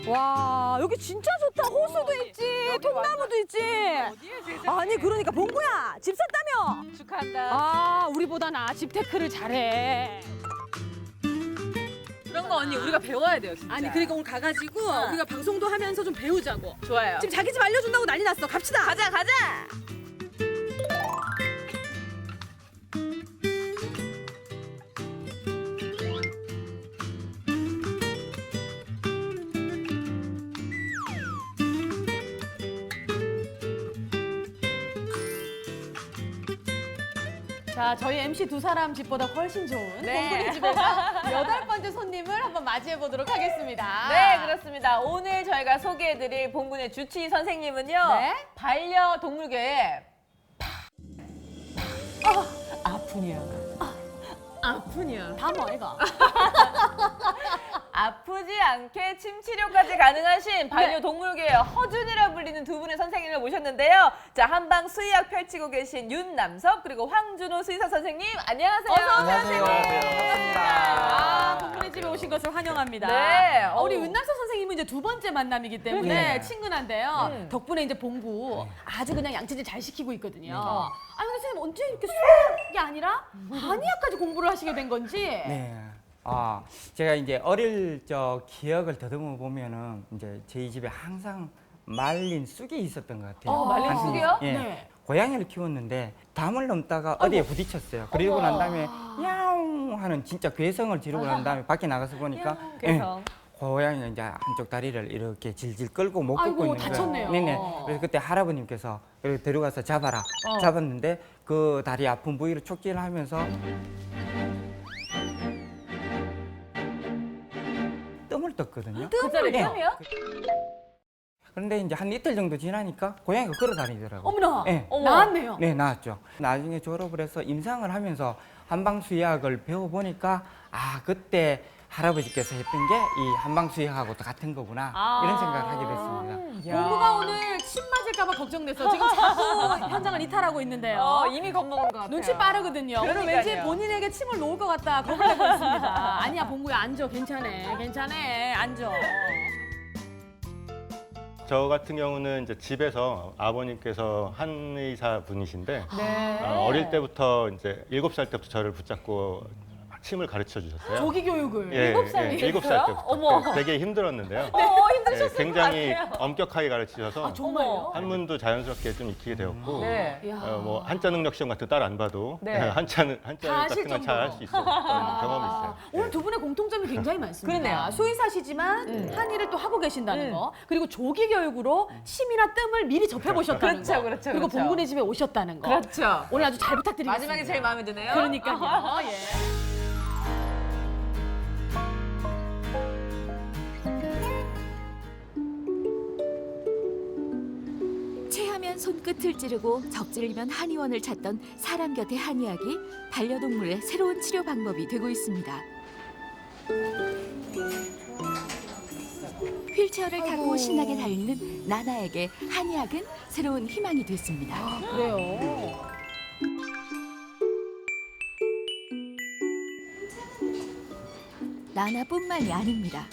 와 여기 진짜 좋다. 호수도 있지, 통나무도 있지. 아니 그러니까 봉구야 집 샀다며? 축하한다. 아 우리보다나 집테크를 잘해. 그런 거 언니 우리가 배워야 돼요 진짜. 아니 그러니까 오늘 가가지고 우리가 방송도 하면서 좀 배우자고. 좋아요. 지금 자기 집 알려준다고 난리 났어. 갑시다. 가자 가자. 자 저희 MC 두 사람 집보다 훨씬 좋은 네. 봉구리 집에서 8번째 손님을 한번 맞이해 보도록 하겠습니다. 네 그렇습니다. 오늘 저희가 소개해드릴 봉군의 주치 선생님은요. 네. 반려동물계의 아프냐? 아프냐? 다 뭐이가? 아프지 않게 침 치료까지 가능하신 반려동물계의 허준이라 불리는 두 분의 선생님을 모셨는데요. 자 한방 수의학 펼치고 계신 윤남섭 그리고 황준호 수의사 선생님 안녕하세요. 어서 오세요. 안녕하세요. 반갑습니다. 아, 봉구리 집에 오신 것을 환영합니다. 네. 우리 어우. 은남서 선생님은 이제 두 번째 만남이기 때문에 네. 친근한데요. 덕분에 이제 봉구 아주 그냥 양치질 잘 시키고 있거든요. 아니 근데 선생님 언제 이렇게 수학이 아니라 한의학까지 공부를 하시게 된 건지? 네. 제가 이제 어릴 적 기억을 더듬어 보면은 이제 저희 집에 항상 말린 쑥이 있었던 것 같아요. 말린 당신이. 쑥이요? 예. 네. 고양이를 키웠는데 담을 넘다가 어디에 부딪혔어요. 그리고 난 다음에 야옹 하는 진짜 괴성을 지르고 난 다음에 밖에 나가서 보니까 괴성. 고양이가 이제 한쪽 다리를 이렇게 질질 끌고 못 걷고 아이고, 있는 거예요. 다쳤네요. 네네. 그래서 그때 할아버님께서 이렇게 데려가서 잡아라. 잡았는데 그 다리 아픈 부위를 촉진을 하면서 뜸을 떴거든요. 뜸을 네. 뜸이요? 그런데 이제 한 이틀 정도 지나니까 고양이가 걸어 다니더라고요. 어머나 네. 나왔네요. 네, 나왔죠. 나중에 졸업을 해서 임상을 하면서 한방수의학을 배워보니까 그때 할아버지께서 했던 게 이 한방수의학하고 또 같은 거구나 이런 생각을 하게 됐습니다. 봉구가 오늘 침 맞을까봐 걱정돼서 지금 자꾸 현장을 이탈하고 있는데요. 이미 겁먹은 것 같아요. 눈치 빠르거든요. 오늘 그러니까요. 왠지 본인에게 침을 놓을 것 같다 걱정되고 있습니다. 아니야 봉구야 앉아 괜찮아 괜찮아 앉아. 저 같은 경우는 이제 집에서 아버님께서 한의사 분이신데 네. 어릴 때부터 이제 7살 때부터 저를 붙잡고 침을 가르쳐 주셨어요. 조기 교육을. 예, 7살 예, 7살 때부터. 어머. 되게 힘들었는데요. 힘드셨을 예, 굉장히 것 같아요. 엄격하게 가르치셔서 정말요? 한문도 자연스럽게 좀 익히게 되었고 네. 이야. 뭐 한자 능력 시험 같은 거 따로 안 봐도 네. 한자 다 같은 건 잘 할 수 있었던 경험이 있어요. 오늘 예. 두 분의 공통점이 굉장히 많습니다. 그러네요. 수의사시지만 한의를 또 하고 계신다는 거, 그리고 조기 교육으로 침이나 뜸을 미리 접해보셨다는 그렇죠, 거, 그렇죠, 그리고 그렇죠. 봉군의 집에 오셨다는 거. 그렇죠. 오늘 아주 잘 부탁드리겠습니다. 마지막에 제일 마음에 드네요. 그러니까요. 예. 체하면 손끝을 찌르고 접질리면 한의원을 찾던 사람 곁의 한의학이 반려동물의 새로운 치료 방법이 되고 있습니다. 휠체어를 타고 신나게 달리는 나나에게 한의학은 새로운 희망이 됐습니다. 그래요. 나나뿐만이 아닙니다.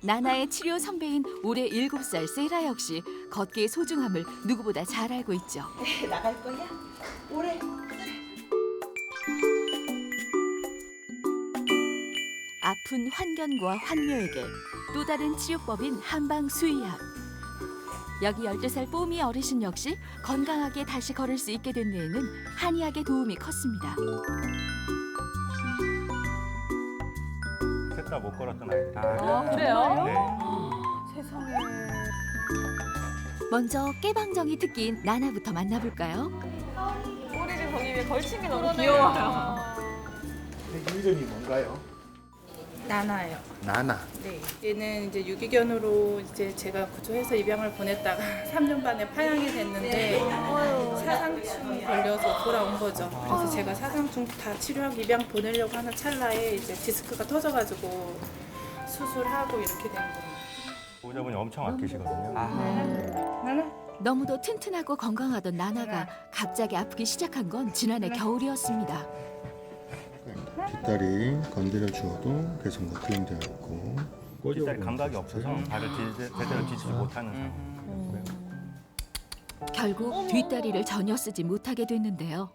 나나의 치료 선배인 올해 7살 세라 역시 걷기의 소중함을 누구보다 잘 알고 있죠. 나갈 거야? 오래. 아픈 환견과 환묘에게 또 다른 치료법인 한방수의학. 여기 12살 뽀미 어르신 역시 건강하게 다시 걸을 수 있게 된 데에는 한의학의 도움이 컸습니다. 셋 다 못 걸었던 아이들이. 그래요? 네. 세상에. 먼저 깨방정이 특기인 나나부터 만나볼까요? 꼬리를 거기 위에 걸친 게 너무 귀여워요. 이름이 뭔가요? 나나요. 나나. 네. 얘는 이제 유기견으로 이제 제가 구조해서 입양을 보냈다가 3년 반에 파양이 됐는데 사상충 걸려서 돌아온 거죠. 그래서 제가 사상충 다 치료하고 입양 보내려고 하는 찰나에 이제 디스크가 터져가지고 수술하고 이렇게 된 겁니다. 보호자분이 엄청 아끼시거든요. 나나? 너무도 튼튼하고 건강하던 나나가 갑자기 아프기 시작한 건 지난해 겨울이었습니다. 뒷다리 건드려 주어도 계속 먹히되어 있고 뒷다리 감각이 없어서 발을 제대로 뒤지지 못하는 상황이고요. 결국 뒷다리를 전혀 쓰지 못하게 됐는데요.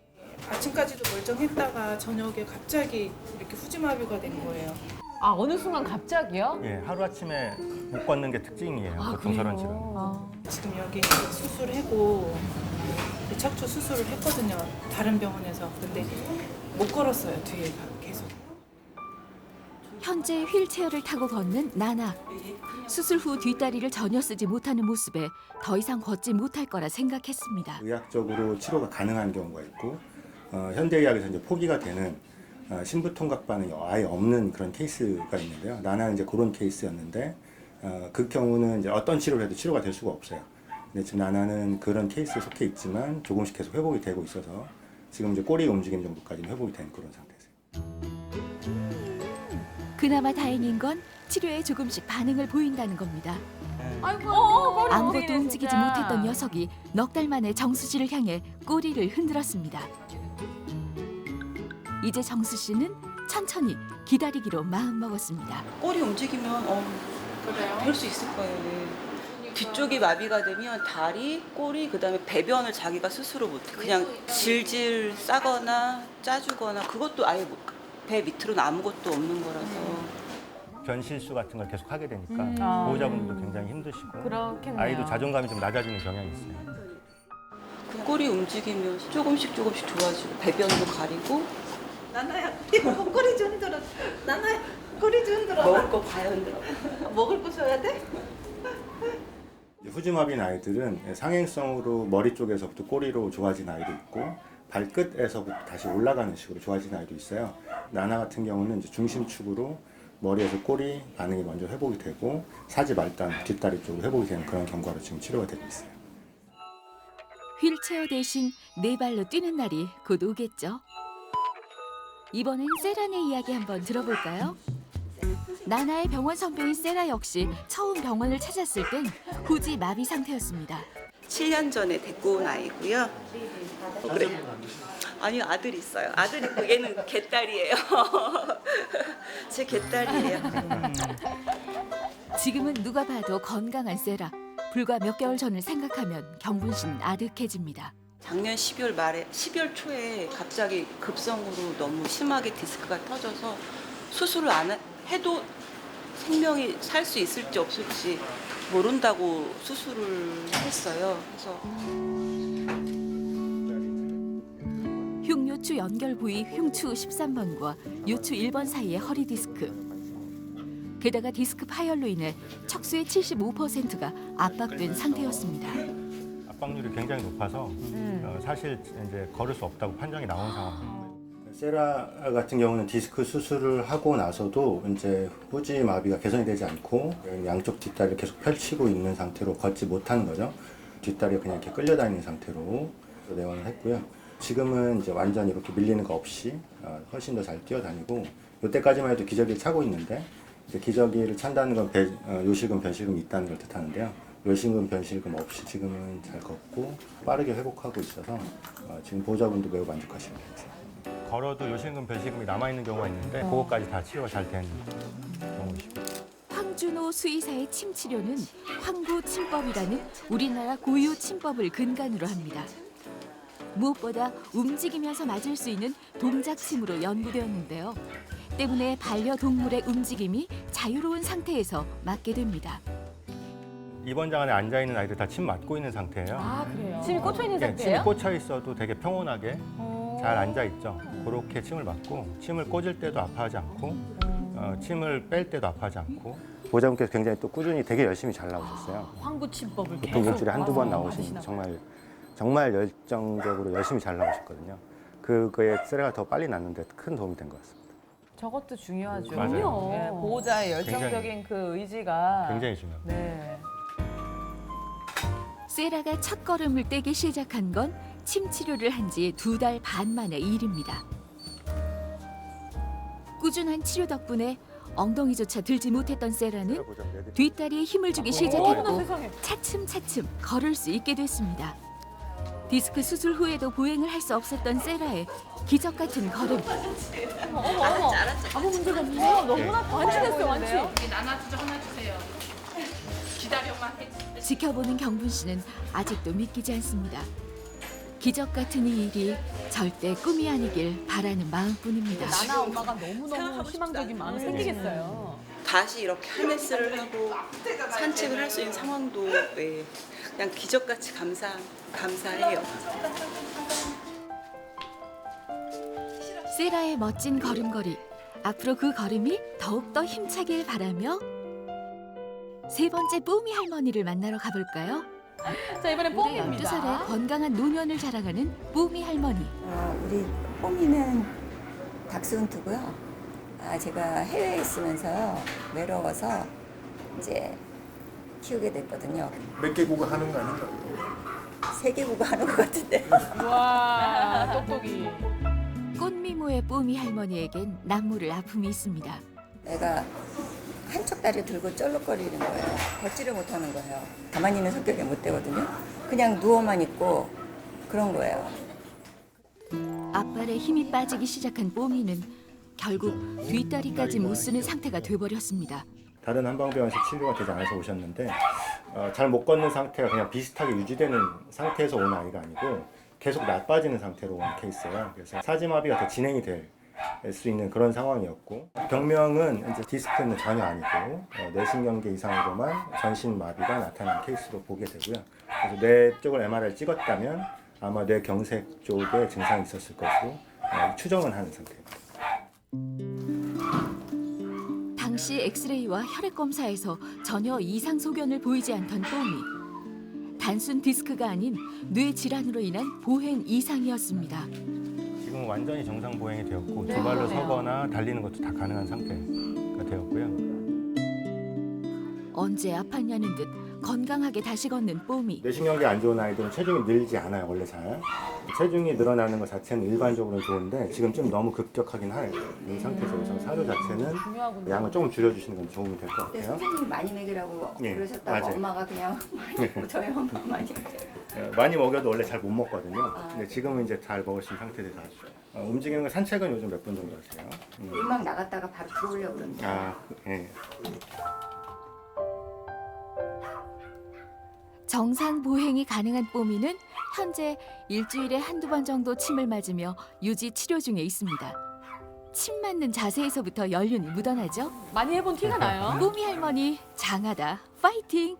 아침까지도 멀쩡했다가 저녁에 갑자기 이렇게 후지마비가 된 거예요. 아, 어느 순간 갑자기요? 예, 하루아침에 못 걷는 게 특징이에요. 보통 저런 질은. 지금 여기 수술하고 척추 수술을 했거든요. 다른 병원에서. 근데 못 걸었어요. 뒤에가 계속. 현재 휠체어를 타고 걷는 나나. 수술 후 뒷다리를 전혀 쓰지 못하는 모습에 더 이상 걷지 못할 거라 생각했습니다. 의학적으로 치료가 가능한 경우가 있고 현대의학에서 이제 포기가 되는 심부통각 반응이 아예 없는 그런 케이스가 있는데요. 나나는 이제 그런 케이스였는데 그 경우는 이제 어떤 치료를 해도 치료가 될 수가 없어요. 근데 지금 나나는 그런 케이스에 속해 있지만 조금씩 계속 회복이 되고 있어서 지금 이제 꼬리 움직임 정도까지 회복이 된 그런 상태세요. 그나마 다행인 건 치료에 조금씩 반응을 보인다는 겁니다. 꼬리 아무것도 움직이네, 움직이지 진짜. 못했던 녀석이 넉 달 만에 정수 씨를 향해 꼬리를 흔들었습니다. 이제 정수 씨는 천천히 기다리기로 마음먹었습니다. 꼬리 움직이면 될 수 있을 거예요. 네. 뒤쪽이 마비가 되면 다리, 꼬리, 그다음에 배변을 자기가 스스로 못해. 그냥 질질 싸거나 짜주거나 그것도 아예 배 밑으로는 아무것도 없는 거라서. 변실수 같은 걸 계속 하게 되니까 아. 보호자분들도 굉장히 힘드시고 그렇겠네요. 아이도 자존감이 좀 낮아지는 경향이 있어요. 그 꼬리 움직이면 조금씩 좋아지고 배변도 가리고. 나나야, 꼬리 좀 흔들어. 나나야, 꼬리 좀 흔들어. 먹을 거 봐야 흔들어. 먹을 거 줘야 돼? 후지마비인 아이들은 상행성으로 머리 쪽에서부터 꼬리로 좋아진 아이도 있고 발끝에서부터 다시 올라가는 식으로 좋아진 아이도 있어요. 나나 같은 경우는 이제 중심축으로 머리에서 꼬리 반응이 먼저 회복이 되고 사지 말단 뒷다리 쪽으로 회복이 되는 그런 경과로 지금 치료가 되고 있어요. 휠체어 대신 네 발로 뛰는 날이 곧 오겠죠. 이번엔 세라의 이야기 한번 들어볼까요? 나나의 병원 선배인 세라 역시 처음 병원을 찾았을 땐 후지 마비 상태였습니다. 7년 전에 데리고 온 아이고요. 그래. 아니 아들이 있어요. 아들 있고 얘는 개딸이에요. 제 개딸이에요. 지금은 누가 봐도 건강한 세라. 불과 몇 개월 전을 생각하면 경분신 아득해집니다. 작년 12월 말에 12월 초에 갑자기 급성으로 너무 심하게 디스크가 터져서 수술을 안 해도 생명이 살 수 있을지 없을지 모른다고 수술을 했어요. 그래서 흉요추 연결 부위 흉추 13번과 요추 1번 사이의 허리 디스크. 게다가 디스크 파열로 인해 척수의 75%가 압박된 상태였습니다. 압박률이 굉장히 높아서 사실 이제 걸을 수 없다고 판정이 나온 상황입니다. 세라 같은 경우는 디스크 수술을 하고 나서도 이제 후지 마비가 개선이 되지 않고 양쪽 뒷다리를 계속 펼치고 있는 상태로 걷지 못하는 거죠. 뒷다리가 그냥 이렇게 끌려다니는 상태로 내원을 했고요. 지금은 이제 완전히 이렇게 밀리는 거 없이 훨씬 더 잘 뛰어다니고 이때까지만 해도 기저귀를 차고 있는데 이제 기저귀를 찬다는 건 요실금, 변실금이 있다는 걸 뜻하는데요. 요실금, 변실금 없이 지금은 잘 걷고 빠르게 회복하고 있어서 지금 보호자분도 매우 만족하십니다. 걸어도 요실금, 변실금이 남아있는 경우가 있는데 그것까지 다 치료가 잘 된 경우이시고. 황준호 수의사의 침 치료는 황구 침법이라는 우리나라 고유 침법을 근간으로 합니다. 무엇보다 움직이면서 맞을 수 있는 동작 침으로 연구되었는데요. 때문에 반려동물의 움직임이 자유로운 상태에서 맞게 됩니다. 입원장 안에 앉아있는 아이들 다 침 맞고 있는 상태예요. 아, 그래요? 침이 꽂혀 있는 예, 침이 상태예요? 꽂혀 있어도 되게 평온하게 잘 앉아있죠. 그렇게 침을 맞고 침을 꽂을 때도 아파하지 않고 침을 뺄 때도 아파하지 않고 보호자분께서 굉장히 또 꾸준히 되게 열심히 잘 나오셨어요. 황구침법을 보통 계속 일주일에 한두 번 받으시나 나오시는 정말 열정적으로 열심히 잘 나오셨거든요. 그거에 세라가 더 빨리 낫는데 큰 도움이 된 것 같습니다. 저것도 중요하죠. 맞아요. 예, 보호자의 열정적인 굉장히, 그 의지가 굉장히 중요합니다. 네. 세라가 첫 걸음을 떼기 시작한 건 침 치료를 한 지 2달 반 만의 일입니다. 꾸준한 치료 덕분에 엉덩이조차 들지 못했던 세라는 뒷다리에 힘을 주기 어머나 시작했고 세상에. 차츰차츰 걸을 수 있게 됐습니다. 디스크 수술 후에도 보행을 할 수 없었던 세라의 기적 같은 걸음. 어머. 아무 문제가 없네. 너무나 완치됐어요, 완치. 여기 나눠주죠, 하나 주세요. 기다려만 해. 지켜보는 경분 씨는 아직도 믿기지 않습니다. 기적 같은 이 일이 절대 꿈이 아니길 바라는 마음뿐입니다. 나나 엄마가 너무너무 희망적인 마음이 생기겠어요. 다시 이렇게 하네스를 하고 산책을 할 수 있는 상황도 네, 그냥 기적같이 감사해요. 세라의 멋진 걸음걸이. 앞으로 그 걸음이 더욱더 힘차길 바라며 세 번째 뽀미 할머니를 만나러 가볼까요? 자, 이번엔 올해 뽕입니다. 12살에 건강한 노년을 자랑하는 뽀미 할머니. 우리 뽕이는 닥스훈트고요. 제가 해외에 있으면서 외로워서 이제 키우게 됐거든요. 몇 개 국어 하는 거 아닌가? 3개 국어 하는 것 같은데. 와, 똑똑이. 꽃미모의 뽀미 할머니에겐 남모를 아픔이 있습니다. 애가 한쪽 다리 들고 쩔룩거리는 거예요. 걷지를 못하는 거예요. 가만히 있는 성격이 못 되거든요. 그냥 누워만 있고 그런 거예요. 앞발에 힘이 빠지기 시작한 뽀미는 결국 뒷다리까지 못 쓰는 상태가 돼버렸습니다. 다른 한방병원에서 치료가 되지 않아서 오셨는데 잘 못 걷는 상태가 그냥 비슷하게 유지되는 상태에서 온 아이가 아니고 계속 나빠지는 상태로 온 케이스예요. 그래서 사지마비가 더 진행이 될 수 있는 그런 상황이었고 병명은 이제 디스크는 전혀 아니고 뇌신경계 이상으로만 전신 마비가 나타난 케이스로 보게 되고요. 그래서 뇌 쪽을 MRI를 찍었다면 아마 뇌경색 쪽에 증상이 있었을 것으로 추정은 하는 상태입니다. 당시 엑스레이와 혈액 검사에서 전혀 이상 소견을 보이지 않던 뽀미. 단순 디스크가 아닌 뇌 질환으로 인한 보행 이상이었습니다. 지금 완전히 정상 보행이 되었고 두 발로 서거나 달리는 것도 다 가능한 상태가 되었고요. 언제 아팠냐는 듯 건강하게 다시 걷는 뽀미. 뇌신경계 안 좋은 아이들은 체중이 늘지 않아요, 원래 잘. 체중이 늘어나는 것 자체는 일반적으로는 좋은데 지금 좀 너무 급격하긴 해요. 이 상태에서 그래서 사료 자체는 양을 조금 줄여주시는 건 도움이 될 것 같아요. 선생님이 많이 먹이라고 예, 그러셨다고 맞아요. 엄마가 그냥 저희 엄마 많이 많이 먹여도 원래 잘 못 먹거든요. 근데 지금은 이제 잘 먹을 수 있는 상태에서 움직이는 거 산책은 요즘 몇 분 정도 하세요? 음악 나갔다가 바로 들어오려고 그러는데 예. 정상 보행이 가능한 뽀미는 현재 일주일에 한두 번 정도 침을 맞으며 유지 치료 중에 있습니다. 침 맞는 자세에서부터 연륜이 묻어나죠. 많이 해본 티가 나요. 뽀미 할머니 장하다 파이팅!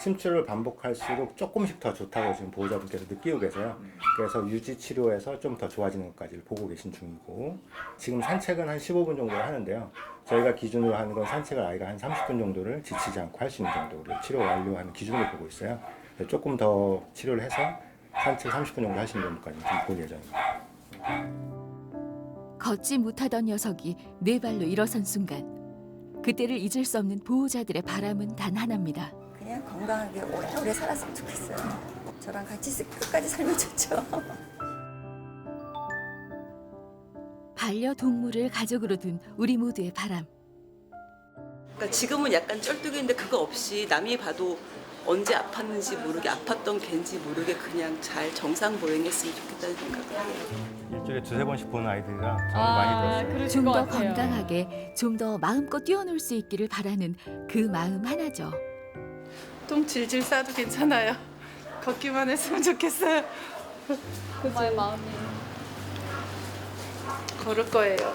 침출을 반복할수록 조금씩 더 좋다고 지금 보호자분께서 느끼고 계세요. 그래서 유지 치료에서 좀 더 좋아지는 것까지 보고 계신 중이고 지금 산책은 한 15분 정도 하는데요. 저희가 기준으로 하는 건 산책을 아이가 한 30분 정도를 지치지 않고 할 수 있는 정도로 치료 완료하는 기준으로 보고 있어요. 조금 더 치료를 해서 산책 30분 정도 하시는 정도까지 좀 볼 예정입니다. 걷지 못하던 녀석이 네 발로 일어선 순간 그때를 잊을 수 없는 보호자들의 바람은 단 하나입니다. 그냥 건강하게 오래오래 살았으면 좋겠어요. 저랑 같이 끝까지 살면 좋죠. 반려동물을 가족으로 둔 우리 모두의 바람. 그러니까 지금은 약간 쩔뚝인데 그거 없이 남이 봐도 언제 아팠는지 모르게 아팠던 걘지 모르게 그냥 잘 정상 보행했으면 좋겠다는 생각을 해요. 일주일에 두세 번씩 보는 아이들이라 정말 많이 들었어요. 좀 더 건강하게, 좀 더 마음껏 뛰어놀 수 있기를 바라는 그 마음 하나죠. 똥 질질 싸도 괜찮아요. 걷기만 했으면 좋겠어요. 엄마의 마음이. 걸을 거예요.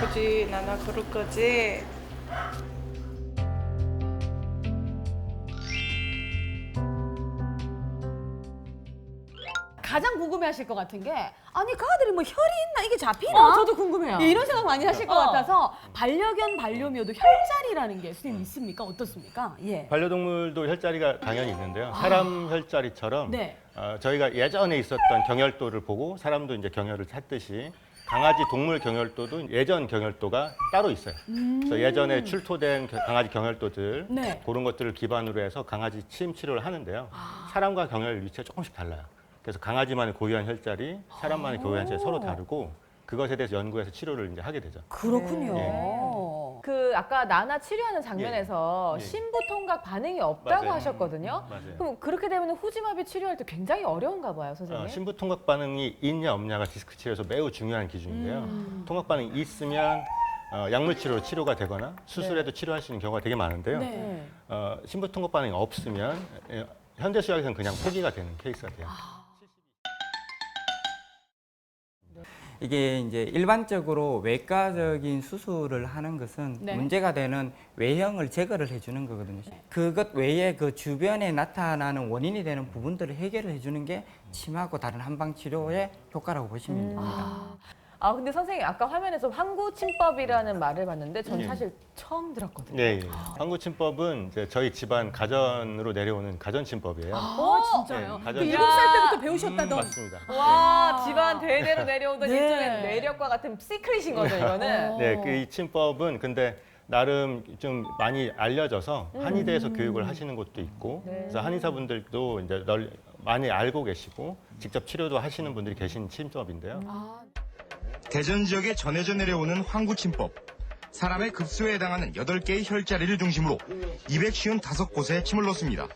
그지, 나나 걸을 거지. 가장 궁금해하실 것 같은 게 아니 그 아들이 뭐 혈이 있나 이게 잡히나? 저도 궁금해요. 예, 이런 생각 많이 하실 것 같아서 반려견 반려묘도 혈자리라는 게 선생님 있습니까? 어떻습니까? 예. 반려동물도 혈자리가 당연히 있는데요. 사람 혈자리처럼 네. 저희가 예전에 있었던 경혈도를 보고 사람도 이제 경혈을 찾듯이 강아지 동물 경혈도도 예전 경혈도가 따로 있어요. 그래서 예전에 출토된 강아지 경혈도들 네. 그런 것들을 기반으로 해서 강아지 침 치료를 하는데요. 사람과 경혈 위치가 조금씩 달라요. 그래서 강아지만의 고유한 혈자리, 사람만의 고유한 혈자리 서로 다르고 그것에 대해서 연구해서 치료를 이제 하게 되죠. 그렇군요. 예. 그 아까 나나 치료하는 장면에서 예. 심부통각 반응이 없다고 맞아요. 하셨거든요. 맞아요. 그럼 그렇게 되면 후지마비 치료할 때 굉장히 어려운가 봐요, 선생님. 심부통각 반응이 있냐 없냐가 디스크 치료에서 매우 중요한 기준인데요. 통각 반응이 있으면 약물 치료로 치료가 되거나 수술해도 치료할 수 있는 경우가 되게 많은데요. 네. 심부통각 반응이 없으면 현대 수약에서는 그냥 포기가 되는 케이스가 돼요. 이게 이제 일반적으로 외과적인 수술을 하는 것은 네. 문제가 되는 외형을 제거를 해주는 거거든요. 그것 외에 그 주변에 나타나는 원인이 되는 부분들을 해결을 해주는 게 침하고 다른 한방 치료의 효과라고 보시면 됩니다. 근데 선생님 아까 화면에서 황구침법이라는 말을 봤는데 전 예. 사실 처음 들었거든요. 네, 황구침법은 이제 저희 집안 가전으로 내려오는 가전침법이에요. 진짜요? 네, 그 가정- 7살 때부터 배우셨다던. 맞습니다. 와, 집안 대대로 내려오던 네. 일종의 내력과 같은 시크릿인 거죠, 이거는. 네, 그 이 침법은 근데 나름 좀 많이 알려져서 한의대에서 교육을 하시는 곳도 있고, 그래서 한의사분들도 이제 많이 알고 계시고 직접 치료도 하시는 분들이 계신 침법인데요. 대전 지역에 전해져 내려오는 황구침법. 사람의 급수에 해당하는 8개의 혈자리를 중심으로 255곳에 침을 넣습니다.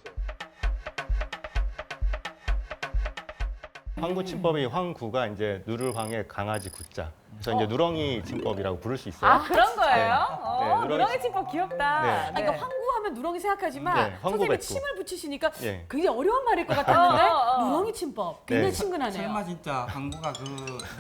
황구침법의 황구가 이제 누를 황의 강아지 구자. 그래서 이제 누렁이 침법이라고 부를 수 있어요. 아, 그런 거예요? 네, 누렁이 침법 귀엽다. 네. 그러니까 황구하면 누렁이 생각하지만 네, 황구 선생님이 뱉고. 침을 붙이시니까 예. 굉장히 어려운 말일 것 같았는데 어. 누렁이 침법 굉장히 네. 친근하네요. 설마 진짜 항구가 그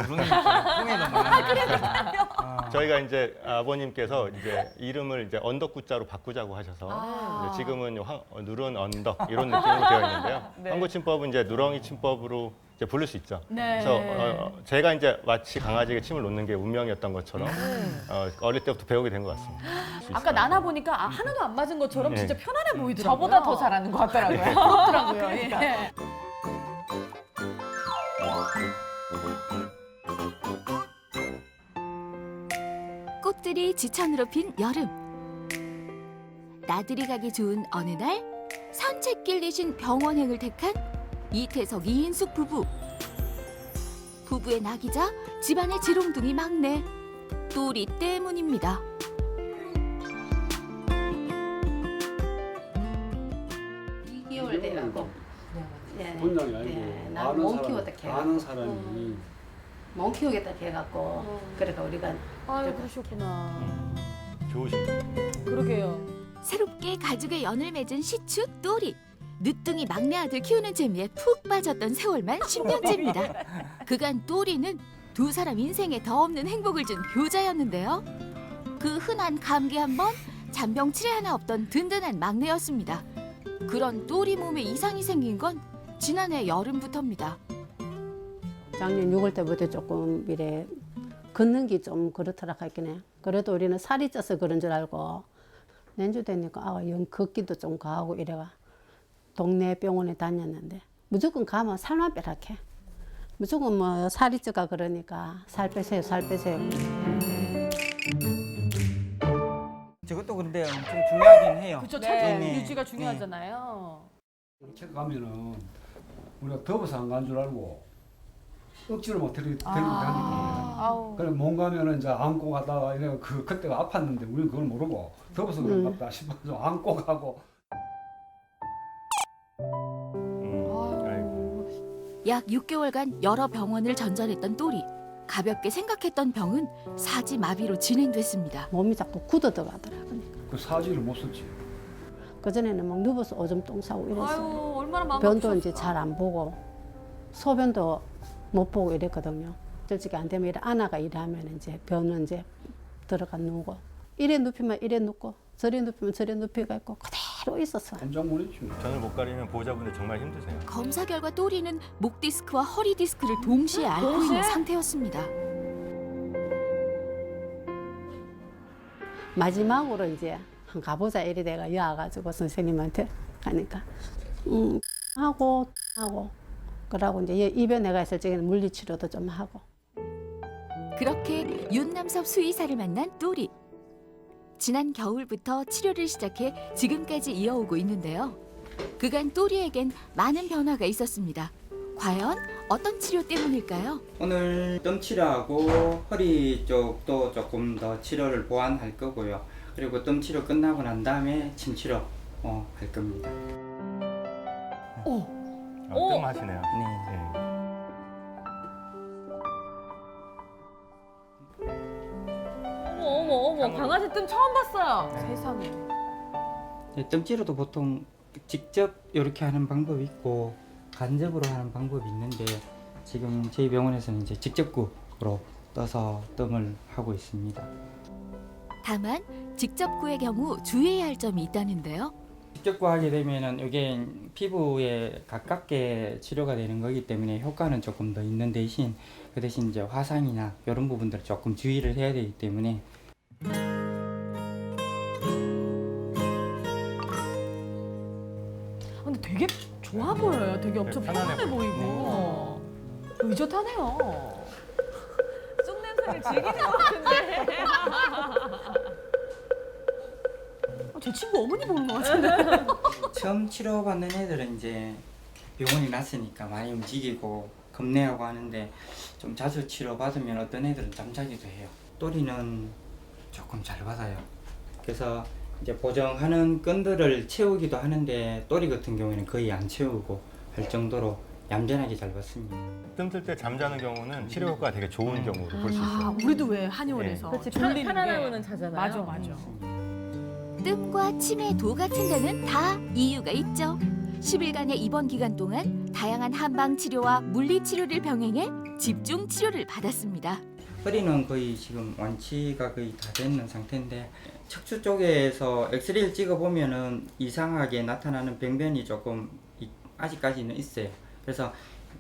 누렁이 꿈에도 몰랐나요? 저희가 이제 아버님께서 이제 이름을 이제 언덕구자로 바꾸자고 하셔서 이제 지금은 누런 언덕 이런 느낌으로 되어 있는데요. 네. 황구침법은 이제 누렁이 침법으로 이제 부를 수 있죠. 네. 그래서 제가 이제 마치 강아지에게 침을 놓는 게 운명이었던 것처럼 어릴 때부터 배우게 된 것 같습니다. 아까 나나 보니까 하나도 안 맞은 것처럼 네. 진짜 편안해 보이더라고요. 저보다 더 잘하는 것 같더라고요. 부럽더라고요. 그러니까. 예. 꽃들이 지천으로 핀 여름. 나들이 가기 좋은 어느 날 산책길 대신 병원행을 택한 이태석, 이인숙 부부. 부부의 낙이자 집안의 지롱둥이 막내 또리 때문입니다. 본장이 아니고 아는 사람이 못 키우겠다 해갖고 그러니까 우리가 아유 그러셨구나. 좋으십니다. 그러게요. 새롭게 가족의 연을 맺은 시추 또리. 늦둥이 막내 아들 키우는 재미에 푹 빠졌던 세월만 10년째입니다. 그간 또리는 두 사람 인생에 더 없는 행복을 준 효자였는데요. 그 흔한 감기 한 번, 잔병 치레 하나 없던 든든한 막내였습니다. 그런 또리 몸에 이상이 생긴 건 지난해 여름부터입니다. 작년 6월 때부터 조금 이래 걷는 게 좀 그렇더라 하긴 해. 그래도 우리는 살이 쪄서 그런 줄 알고 내주 되니까 영 걷기도 좀 가고 이래가 동네 병원에 다녔는데 무조건 가면 살만 빼락해. 무조건 뭐 살이 쪄가 그러니까 살 빼세요, 살 빼세요. 저것도 근데 엄청 중요하긴 해요. 그렇죠. 네. 체중 네. 유지가 중요하잖아요. 책 가면은 우리가 더워서 안 간 줄 알고 억지로 막 데리고 다니거든요. 아우. 그래 못 가면은 이제 안고 가다가 이래 그때가 아팠는데 우리는 그걸 모르고 더워서 그런가 보다 싶어서 안고 가고. 약 6개월간 여러 병원을 전전했던 또리. 가볍게 생각했던 병은 사지마비로 진행됐습니다. 몸이 자꾸 굳어져 가더라. 그 사지를 못 썼지. 그전에는 막 누워서 오줌 똥 싸고 아유 이랬어요. 얼마나 마음 변도 아프셨을까. 이제 잘 안 보고 소변도 못 보고 이랬거든요. 솔직히 안 되면 이래 안아가 일하면 이제 변은 이제 들어가 누우고 이래 눕히면 이래 눕고 저래 눕히면 저래 눕히가 있고 그대로 있었어. 깜짝 놀랐지. 전을 못 가리면 보호자분들 정말 힘드세요. 검사 결과 또리는 목 디스크와 허리 디스크를 동시에 앓고 있는 상태였습니다. 마지막으로 이제 한 가보자 이래 내가 여와가지고 선생님한테 가니까 하고 그러고 이제 입에 내가 있을 적에는 물리치료도 좀 하고. 그렇게 윤남섭 수의사를 만난 또리. 지난 겨울부터 치료를 시작해 지금까지 이어오고 있는데요. 그간 또리에겐 많은 변화가 있었습니다. 과연 어떤 치료 때문일까요? 오늘 뜸 치료하고 허리 쪽도 조금 더 치료를 보완할 거고요. 그리고 뜸 치료 끝나고 난 다음에 침 치료 할 겁니다. 뜸 하시네요. 네. 어머, 강아지 뜸 처음 봤어요. 세상에. 뜸 치료도 보통 직접 이렇게 하는 방법이 있고 간접으로 하는 방법이 있는데 지금 저희 병원에서는 이제 직접구로 떠서 뜸을 하고 있습니다. 다만 직접구의 경우 주의해야 할 점이 있다는데요. 직접구 하게 되면은 이게 피부에 가깝게 치료가 되는 거기 때문에 효과는 조금 더 있는 대신 그 대신 이제 화상이나 이런 부분들을 조금 주의를 해야 되기 때문에 근데 되게 좋아 보여요. 되게 엄청 편안해 편안해 보이고 의젓하네요. 쑥 냄새를 즐기는 것 같은데. 제 친구 어머니 보는 것 같은데. 처음 치료받는 애들은 이제 병원이 났으니까 많이 움직이고 겁내하고 하는데 좀 자주 치료받으면 어떤 애들은 잠자기도 해요. 또리는 조금 잘 받아요. 그래서 이제 보정하는 끈들을 채우기도 하는데 또리 같은 경우에는 거의 안 채우고 할 정도로 얌전하게 잘 받습니다. 뜸 뜰 때 잠자는 경우는 치료 효과가 되게 좋은 경우로 볼 수 있어요. 우리도 왜 한의원에서 그렇지, 졸리는 편안하면은 게. 자잖아요. 맞아. 뜸과 침의 도 같은 데는 다 이유가 있죠. 10일간의 입원 기간 동안 다양한 한방 치료와 물리 치료를 병행해 집중 치료를 받았습니다. 허리는 거의 지금 완치가 거의 다 되는 상태인데 척추 쪽에서 엑스레이를 찍어보면은 이상하게 나타나는 병변이 조금 아직까지는 있어요. 그래서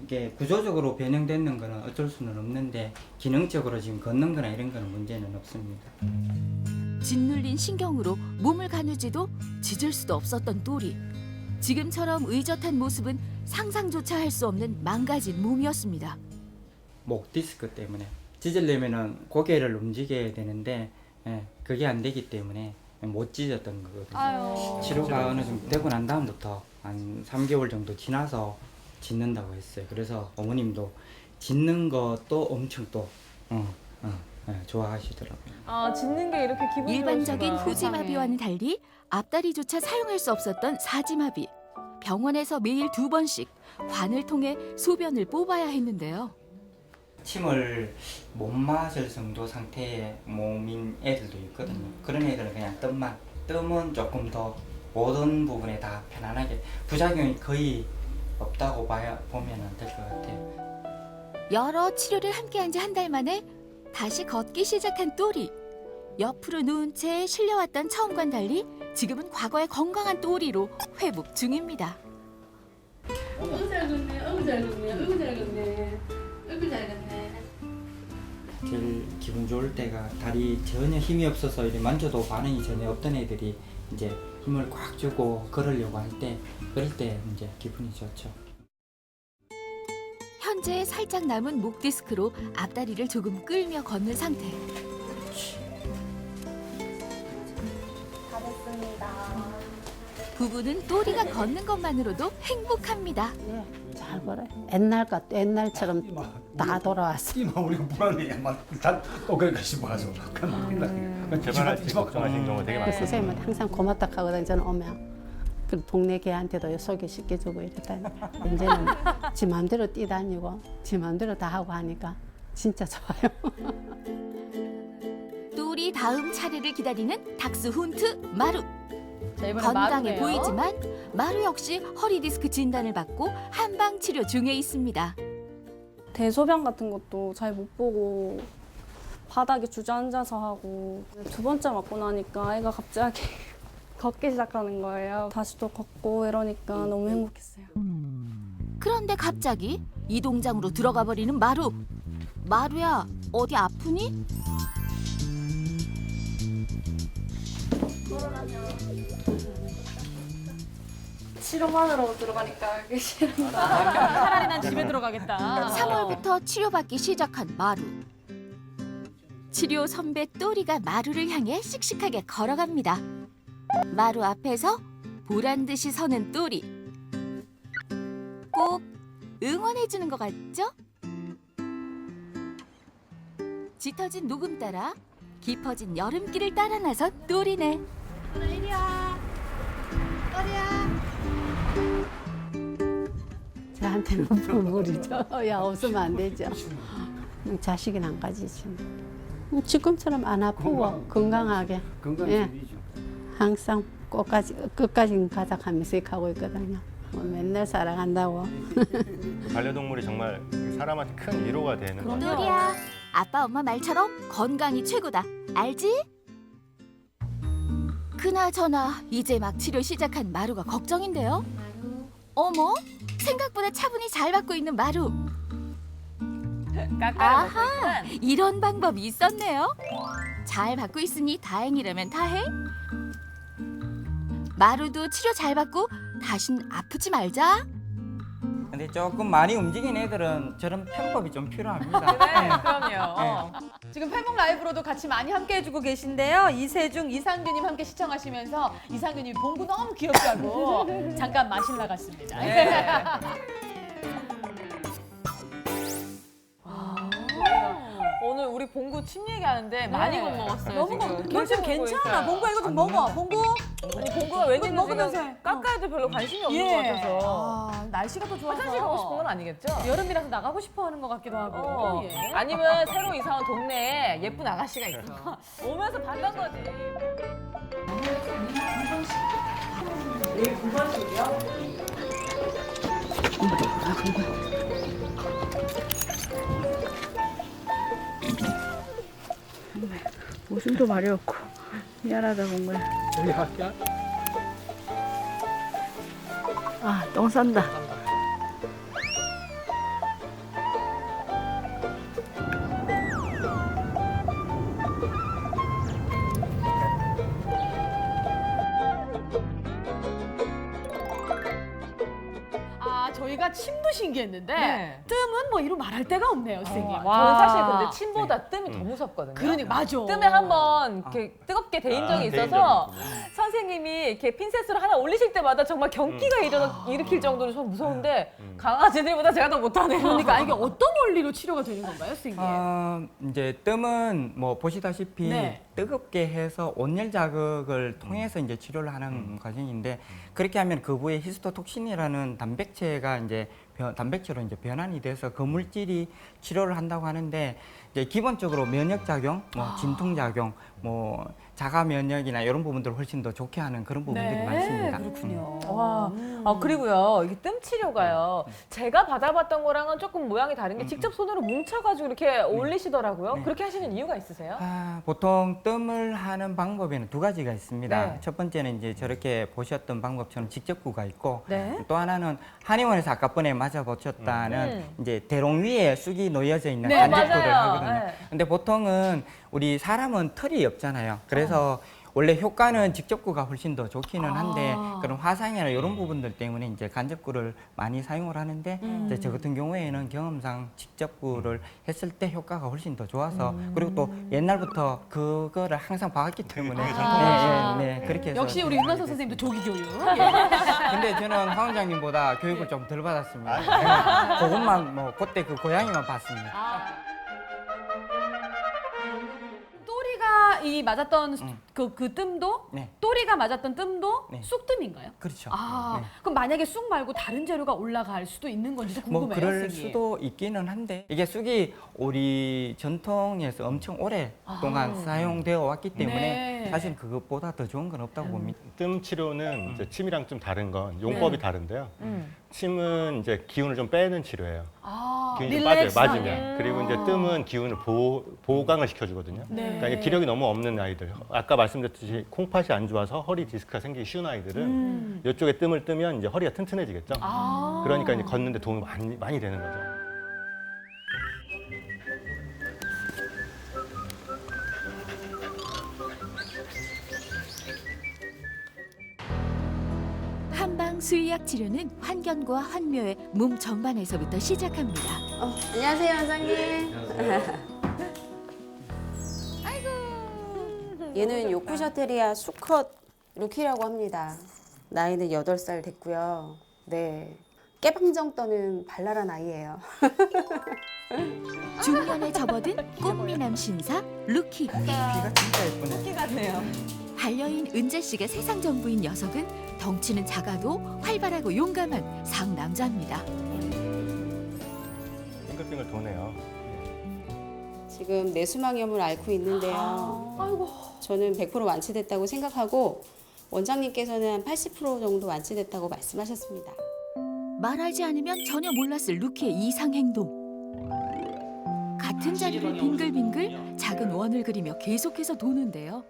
이게 구조적으로 변형되는 거는 어쩔 수는 없는데 기능적으로 지금 걷는 거나 이런 거는 문제는 없습니다. 짓눌린 신경으로 몸을 가누지도 짖을 수도 없었던 또리. 지금처럼 의젓한 모습은 상상조차 할 수 없는 망가진 몸이었습니다. 목 디스크 때문에 짖으려면은 고개를 움직여야 되는데 그게 안 되기 때문에 못 짖었던 거거든요. 치료가 어느 정도 되고 난 다음부터 한 3개월 정도 지나서 짖는다고 했어요. 그래서 어머님도 짖는 것도 엄청 또 좋아하시더라고요. 짖는 게 이렇게 기분이 일반적인 좋으시구나. 후지마비와는 달리 앞다리조차 사용할 수 없었던 사지마비. 병원에서 매일 2번씩 관을 통해 소변을 뽑아야 했는데요. 침을 못 맞을 정도 상태의 몸인 애들도 있거든요. 그런 애들은 그냥 뜸은 조금 더 모든 부분에 다 편안하게 부작용이 거의 없다고 보면 될 것 같아요. 여러 치료를 함께한 지 한 달 만에 다시 걷기 시작한 또리. 옆으로 누운 채 실려왔던 처음과는 달리 지금은 과거의 건강한 또리로 회복 중입니다. 제일 기분 좋을 때가 다리 전혀 힘이 없어서 이렇게 만져도 반응이 전혀 없던 애들이 이제 힘을 꽉 주고 걸으려고 할 때 그럴 때 이제 기분이 좋죠. 현재 살짝 남은 목 디스크로 앞다리를 조금 끌며 걷는 상태. 부부는 또리가 걷는 것만으로도 행복합니다. 잘 걸어요. 옛날처럼 다 돌아왔어. 이마 우리가 불안해. 막또 그럴까 싶어가지고. 재발할지 걱정하시는 경우가 되게 그 많습니다. 선생님은 항상 고맙다 하거든. 저는 오면. 그 동네 개한테도 소개시켜주고 이랬다니. 이제는 지 마음대로 뛰다니고 지 마음대로 다 하고 하니까 진짜 좋아요. 또리 다음 차례를 기다리는 닥스 훈트 마루. 자, 이번엔 건강해 마루네요. 보이지만 마루 역시 허리 디스크 진단을 받고 한방 치료 중에 있습니다. 대소변 같은 것도 잘 못 보고 바닥에 주저앉아서 하고 2번째 맞고 나니까 애가 갑자기 걷기 시작하는 거예요. 다시 또 걷고 이러니까 너무 행복했어요. 그런데 갑자기 이동장으로 들어가 버리는 마루. 마루야, 어디 아프니? 치료받으러 들어가니까 그게 싫은 차라리 난 집에 들어가겠다. 3월부터 치료받기 시작한 마루. 치료 선배 또리가 마루를 향해 씩씩하게 걸어갑니다. 마루 앞에서 보란 듯이 서는 또리. 꼭 응원해주는 것 같죠? 짙어진 녹음 따라 깊어진 여름길을 따라 나선 또리네. 저한테는 불물이죠. 야, 없으면 안 되죠. 자식은 안 가지죠. 지금처럼 안 아프고 건강하게. 건강 예. 줄이죠. 항상 끝까지 가자 하면서 가고 있거든요. 뭐 맨날 사랑한다고. 반려동물이 정말 사람한테 큰 위로가 되는 것 같아요. 또리야, 아빠 엄마 말처럼 건강이 최고다. 알지? 그나저나 이제 막 치료 시작한 마루가 걱정인데요. 어머, 생각보다 차분히 잘 받고 있는 마루. 아하, 이런 방법이 있었네요. 잘 받고 있으니 다행이라면 다행. 마루도 치료 잘 받고 다신 아프지 말자. 근데 조금 많이 움직인 애들은 저런 편법이 좀 필요합니다. 그래, 네. 그럼요. 지금 페북 라이브로도 같이 많이 함께 해주고 계신데요. 이세중, 이상규님 함께 시청하시면서 이상규님 봉구 너무 귀엽다고 잠깐 마실 나갔습니다. 네. 오늘 우리 봉구 침 얘기하는데 많이 겁먹었어요. 너무 지금. 너 지금 괜찮아. 봉구야 이거 좀 먹어. 봉구. 아니 봉구가 왠지 먹으면서 지금 해. 깎아도 별로 관심이 없는 것 같아서. 아, 날씨가 또 좋아서 화장실 가고 싶은 건 아니겠죠? 여름이라서 나가고 싶어 하는 것 같기도 하고. 예. 아니면 새로 이사 온 동네에 예쁜 아가씨가 있어. 오면서 봤던 거지. 오줌도 마려웠고 미안하다 본 거야. 저기 할게. 아, 똥 싼다. 아, 저희가 침도 신기했는데 네. 뜸은 뭐 이루 말할 데가 없네요, 선생님. 저는 사실 근데 침보다 뜸이 더 무섭거든요. 그러니까 맞아. 뜸에 한번 이렇게 뜨겁게 데인 적이 있어서 선생님이 이렇게 핀셋으로 하나 올리실 때마다 정말 경기가 일으킬 정도로 좀 무서운데 강아지들보다 제가 더 못하네요. 그러니까 이게 어떤 원리로 치료가 되는 건가요, 선생님? 이제 뜸은 뭐 보시다시피 네. 뜨겁게 해서 온열 자극을 통해서 이제 치료를 하는 과정인데 그렇게 하면 그 부에 히스토톡신이라는 단백체가 이제 단백질로 이제 변환이 돼서 그 물질이 치료를 한다고 하는데 이제 기본적으로 면역 작용, 뭐 진통 작용, 뭐 자가 면역이나 이런 부분들을 훨씬 더 좋게 하는 그런 부분들이 많습니다. 그렇군요. 와, 그리고요 이게 뜸 치료가요. 제가 받아봤던 거랑은 조금 모양이 다른 게 직접 손으로 뭉쳐가지고 이렇게 올리시더라고요. 그렇게 하시는 이유가 있으세요? 보통 뜸을 하는 방법에는 두 가지가 있습니다. 네. 첫 번째는 이제 저렇게 보셨던 방법처럼 직접구가 있고 네. 또 하나는 한의원에서 아까 번에 맞아보셨다는 이제 대롱 위에 쑥이 놓여져 있는 네, 간접구를 맞아요. 하거든요. 네. 근데 보통은 우리 사람은 털이 없잖아요. 그래서 원래 효과는 직접구가 훨씬 더 좋기는 한데 그런 화상이나 이런 부분들 때문에 이제 간접구를 많이 사용을 하는데 이제 저 같은 경우에는 경험상 직접구를 했을 때 효과가 훨씬 더 좋아서 그리고 또 옛날부터 그거를 항상 봐왔기 때문에 네, 그렇게 해서 역시 우리 윤만서 선생님도 조기 교육. 근데 저는 황 원장님보다 교육을 좀 덜 받았습니다. 네. 그것만 뭐 그때 그 고양이만 봤습니다. 또리가 이 맞았던 그 뜸도 네. 또리가 맞았던 뜸도 네. 쑥뜸인가요? 그렇죠. 아, 네. 그럼 만약에 쑥 말고 다른 재료가 올라갈 수도 있는 건지도 궁금해요, 뭐 그럴 선생님. 수도 있기는 한데 이게 쑥이 우리 전통에서 엄청 오랫동안 사용되어 왔기 때문에 네. 사실 그것보다 더 좋은 건 없다고 봅니다. 뜸 치료는 이제 침이랑 좀 다른 건 용법이 다른데요. 음. 침은 이제 기운을 좀 빼는 치료예요. 아, 기운이 좀 빠져요. 릴렉스하게. 맞으면. 그리고 이제 뜸은 기운을 보강을 시켜주거든요. 네. 그러니까 이제 기력이 너무 없는 아이들, 아까 말씀드렸듯이 콩팥이 안 좋아서 허리 디스크가 생기기 쉬운 아이들은 이쪽에 뜸을 뜨면 이제 허리가 튼튼해지겠죠. 그러니까 이제 걷는데 도움이 많이 되는 거죠. 한방 수의학 치료는 환견과 환묘의 몸 전반에서부터 시작합니다. 안녕하세요, 원장님. 얘는 요크셔테리아 수컷 루키라고 합니다. 나이는 8살 됐고요. 네. 깨방정 떠는 발랄한 아이예요. 중년에 접어든 꽃미남 신사 루키. 귀가 진짜 예쁘네. 토끼 같네요. 반려인 은재 씨가 세상 전부인 녀석은 덩치는 작아도 활발하고 용감한 상남자입니다. 빙글빙글 도네요. 지금 뇌수막염을 앓고 있는데요. 아이고. 저는 100% 완치됐다고 생각하고 원장님께서는 한 80% 정도 완치됐다고 말씀하셨습니다. 말하지 않으면 전혀 몰랐을 루키의 이상 행동. 같은 자리를 빙글빙글 작은 원을 그리며 계속해서 도는데요.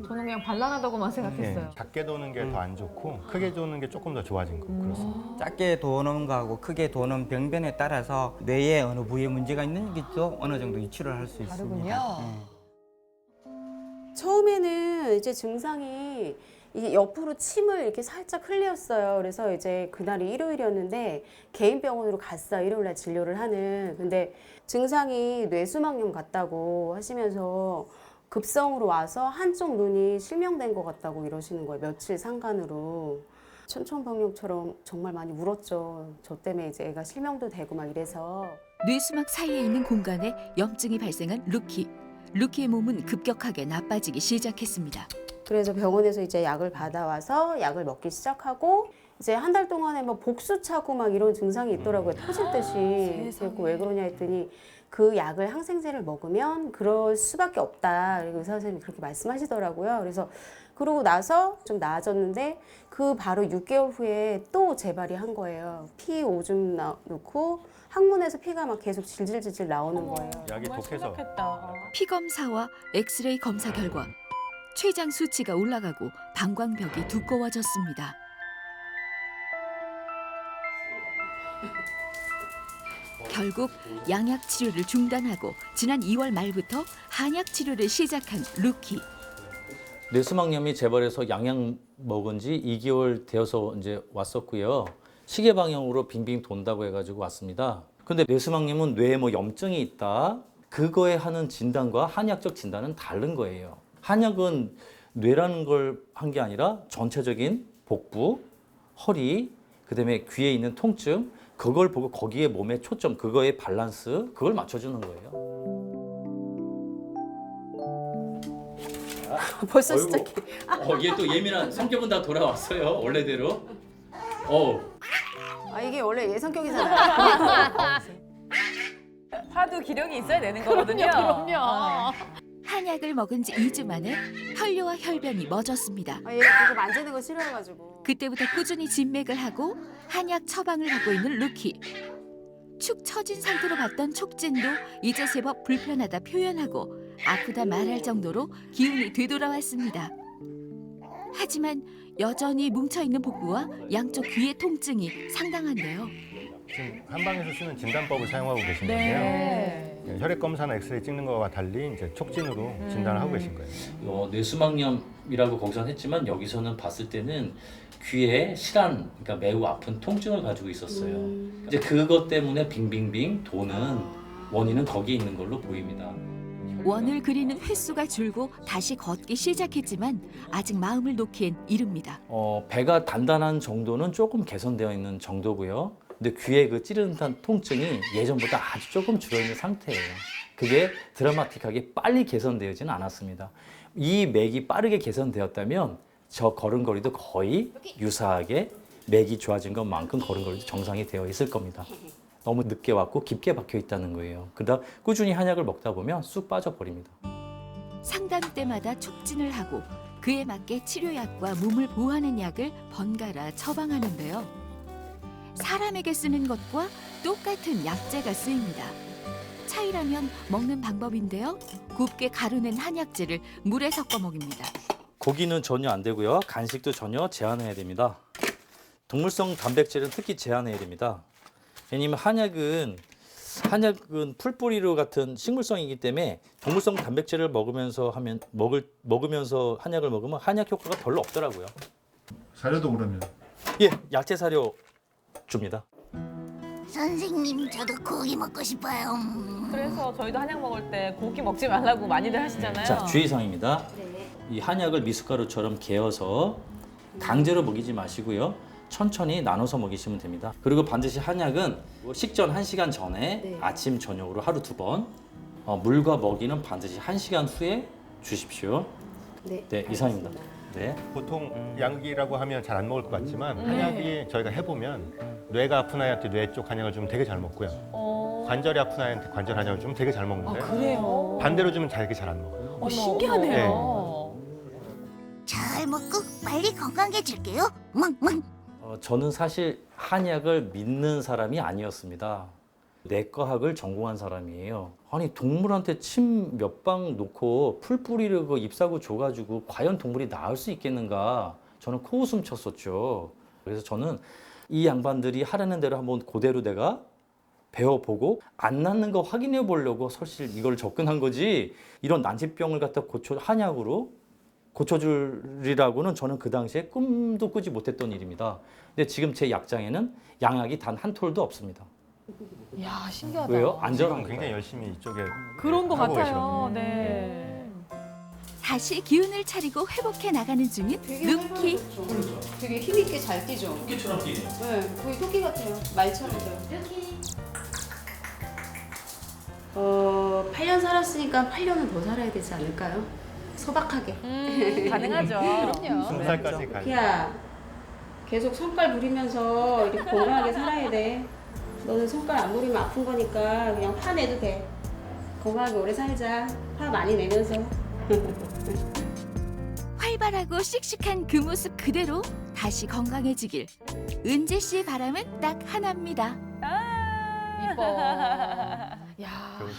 저는 그냥 발랄하다고만 생각했어요. 작게 도는 게 더 안 좋고 크게 도는 게 조금 더 좋아진 거 그렇습니다. 작게 도는 거하고 크게 도는 병변에 따라서 뇌에 어느 부위에 문제가 있는지도 어느 정도 유치를 할 수 있습니다. 처음에는 이제 증상이 이제 옆으로 침을 이렇게 살짝 흘렸어요. 그래서 이제 그날이 일요일이었는데 개인 병원으로 갔어요. 일요일날 진료를 하는. 근데 증상이 뇌수막염 같다고 하시면서 급성으로 와서 한쪽 눈이 실명된 것 같다고 이러시는 거예요. 며칠 상간으로. 천천병력처럼 정말 많이 울었죠. 저 때문에 이제 애가 실명도 되고 막 이래서. 뇌수막 사이에 있는 공간에 염증이 발생한 루키. 루키의 몸은 급격하게 나빠지기 시작했습니다. 그래서 병원에서 이제 약을 받아와서 약을 먹기 시작하고 이제 한 달 동안에 뭐 복수 차고 막 이런 증상이 있더라고요. 터질 듯이. 그래서 왜 그러냐 했더니 그 약을 항생제를 먹으면 그럴 수밖에 없다. 그리고 의사 선생님이 그렇게 말씀하시더라고요. 그래서 그러고 나서 좀 나아졌는데 그 바로 6개월 후에 또 재발이 한 거예요. 피 오줌 넣고 항문에서 피가 막 계속 질질질질 나오는 거예요. 약이 독해서. 피 검사와 엑스레이 검사 결과 췌장 수치가 올라가고 방광벽이 두꺼워졌습니다. 결국 양약 치료를 중단하고 지난 2월 말부터 한약 치료를 시작한 루키. 뇌수막염이 재발해서 양약 먹은 지 2개월 되어서 이제 왔었고요. 시계 방향으로 빙빙 돈다고 해가지고 왔습니다. 근데 뇌수막염은 뇌에 뭐 염증이 있다. 그거에 하는 진단과 한약적 진단은 다른 거예요. 한약은 뇌라는 걸 한 게 아니라 전체적인 복부, 허리, 그다음에 귀에 있는 통증, 그걸 보고 거기에 몸의 초점, 그거의 밸런스, 그걸 맞춰주는 거예요. 벌써 시작해. 얘 또 예민한 성격은 다 돌아왔어요. 원래대로. 아 이게 원래 얘 성격이잖아요. 화도 기력이 있어야 되는 거거든요. 그럼요. 한약을 먹은 지 2주 만에 혈뇨와 혈변이 멎었습니다. 아, 얘가 그거 만지는 거 싫어해가지고. 그때부터 꾸준히 진맥을 하고 한약 처방을 하고 있는 루키. 축 처진 상태로 봤던 촉진도 이제 제법 불편하다 표현하고 아프다 말할 정도로 기운이 되돌아왔습니다. 하지만 여전히 뭉쳐있는 복부와 양쪽 귀의 통증이 상당한데요. 지금 한방에서 쓰는 진단법을 사용하고 계신 건데요. 혈액 검사나 엑스레이 찍는 거와 달리 이제 촉진으로 진단을 하고 계신 거예요. 뇌수막염이라고 거기서는 했지만 여기서는 봤을 때는 귀에 실한, 그러니까 매우 아픈 통증을 가지고 있었어요. 이제 그것 때문에 빙빙빙 도는 원인은 거기에 있는 걸로 보입니다. 원을 그리는 횟수가 줄고 다시 걷기 시작했지만 아직 마음을 놓기엔 이릅니다. 배가 단단한 정도는 조금 개선되어 있는 정도고요. 근데 귀에 그 찌르는 듯한 통증이 예전보다 아주 조금 줄어있는 상태예요. 그게 드라마틱하게 빨리 개선되지는 않았습니다. 이 맥이 빠르게 개선되었다면 저 걸음걸이도 거의 유사하게 맥이 좋아진 것만큼 걸음걸이도 정상이 되어 있을 겁니다. 너무 늦게 왔고 깊게 박혀 있다는 거예요. 그러다 꾸준히 한약을 먹다 보면 쑥 빠져버립니다. 상담 때마다 촉진을 하고 그에 맞게 치료약과 몸을 보호하는 약을 번갈아 처방하는데요. 사람에게 쓰는 것과 똑같은 약재가 쓰입니다. 차이라면 먹는 방법인데요. 곱게 가루낸 한약재를 물에 섞어 먹입니다. 고기는 전혀 안 되고요. 간식도 전혀 제한해야 됩니다. 동물성 단백질은 특히 제한해야 됩니다. 왜냐면 한약은 풀뿌리로 같은 식물성이기 때문에 동물성 단백질을 먹으면서 한약을 먹으면 한약 효과가 별로 없더라고요. 사료도 그러면? 예, 야채 사료 줍니다. 선생님, 저도 고기 먹고 싶어요. 그래서 저희도 한약 먹을 때 고기 먹지 말라고 많이들 하시잖아요. 자, 주의사항입니다. 이 한약을 미숫가루처럼 개어서 강제로 먹이지 마시고요. 천천히 나눠서 먹이시면 됩니다. 그리고 반드시 한약은 식전 1시간 전에 네. 아침, 저녁으로 하루 2번, 물과 먹이는 반드시 1시간 후에 주십시오. 네, 네, 이상입니다. 네. 보통 약이라고 하면 잘 안 먹을 것 같지만 한약이 저희가 해보면 뇌가 아픈 아이한테 뇌 쪽 한약을 주면 되게 잘 먹고요. 관절이 아픈 아이한테 관절 한약을 주면 되게 잘 먹는데 그래요? 반대로 주면 되게 잘 안 먹어요. 신기하네요. 잘 먹고 빨리 건강해질게요. 멍멍. 저는 사실 한약을 믿는 사람이 아니었습니다. 내과학을 전공한 사람이에요. 아니 동물한테 침 몇 방 놓고 풀 뿌리를 그 잎사구 줘가지고 과연 동물이 나을 수 있겠는가? 저는 코웃음 쳤었죠. 그래서 저는 이 양반들이 하라는 대로 한번 그대로 내가 배워보고 안 낫는 거 확인해 보려고 사실 이걸 접근한 거지, 이런 난치병을 갖다 한약으로 고쳐주리라고는 저는 그 당시에 꿈도 꾸지 못했던 일입니다. 근데 지금 제 약장에는 양약이 단 한 톨도 없습니다. 야, 신기하다. 왜요? 안전한 지금 굉장히 열심히 이쪽에 그런 것 하고 같아요. 계시거든요. 네. 다시 기운을 차리고 회복해 나가는 중인 루키. 되게 힘있게 잘 뛰죠. 토끼처럼 뛰네요. 네, 거의 토끼 같아요. 말처럼요. 루키. 8년 살았으니까 8년은 더 살아야 되지 않을까요? 소박하게. 가능하죠. 그럼요. 20살까지 가. 루키야, 계속 손깔 부리면서 이렇게 건강하게 살아야 돼. 너는 손깔 안 부리면 아픈 거니까 그냥 화내도 돼. 건강하게 오래 살자. 화 많이 내면서. 활발하고 씩씩한 그 모습 그대로 다시 건강해지길. 은재 씨의 바람은 딱 하나입니다. 이뻐. 야,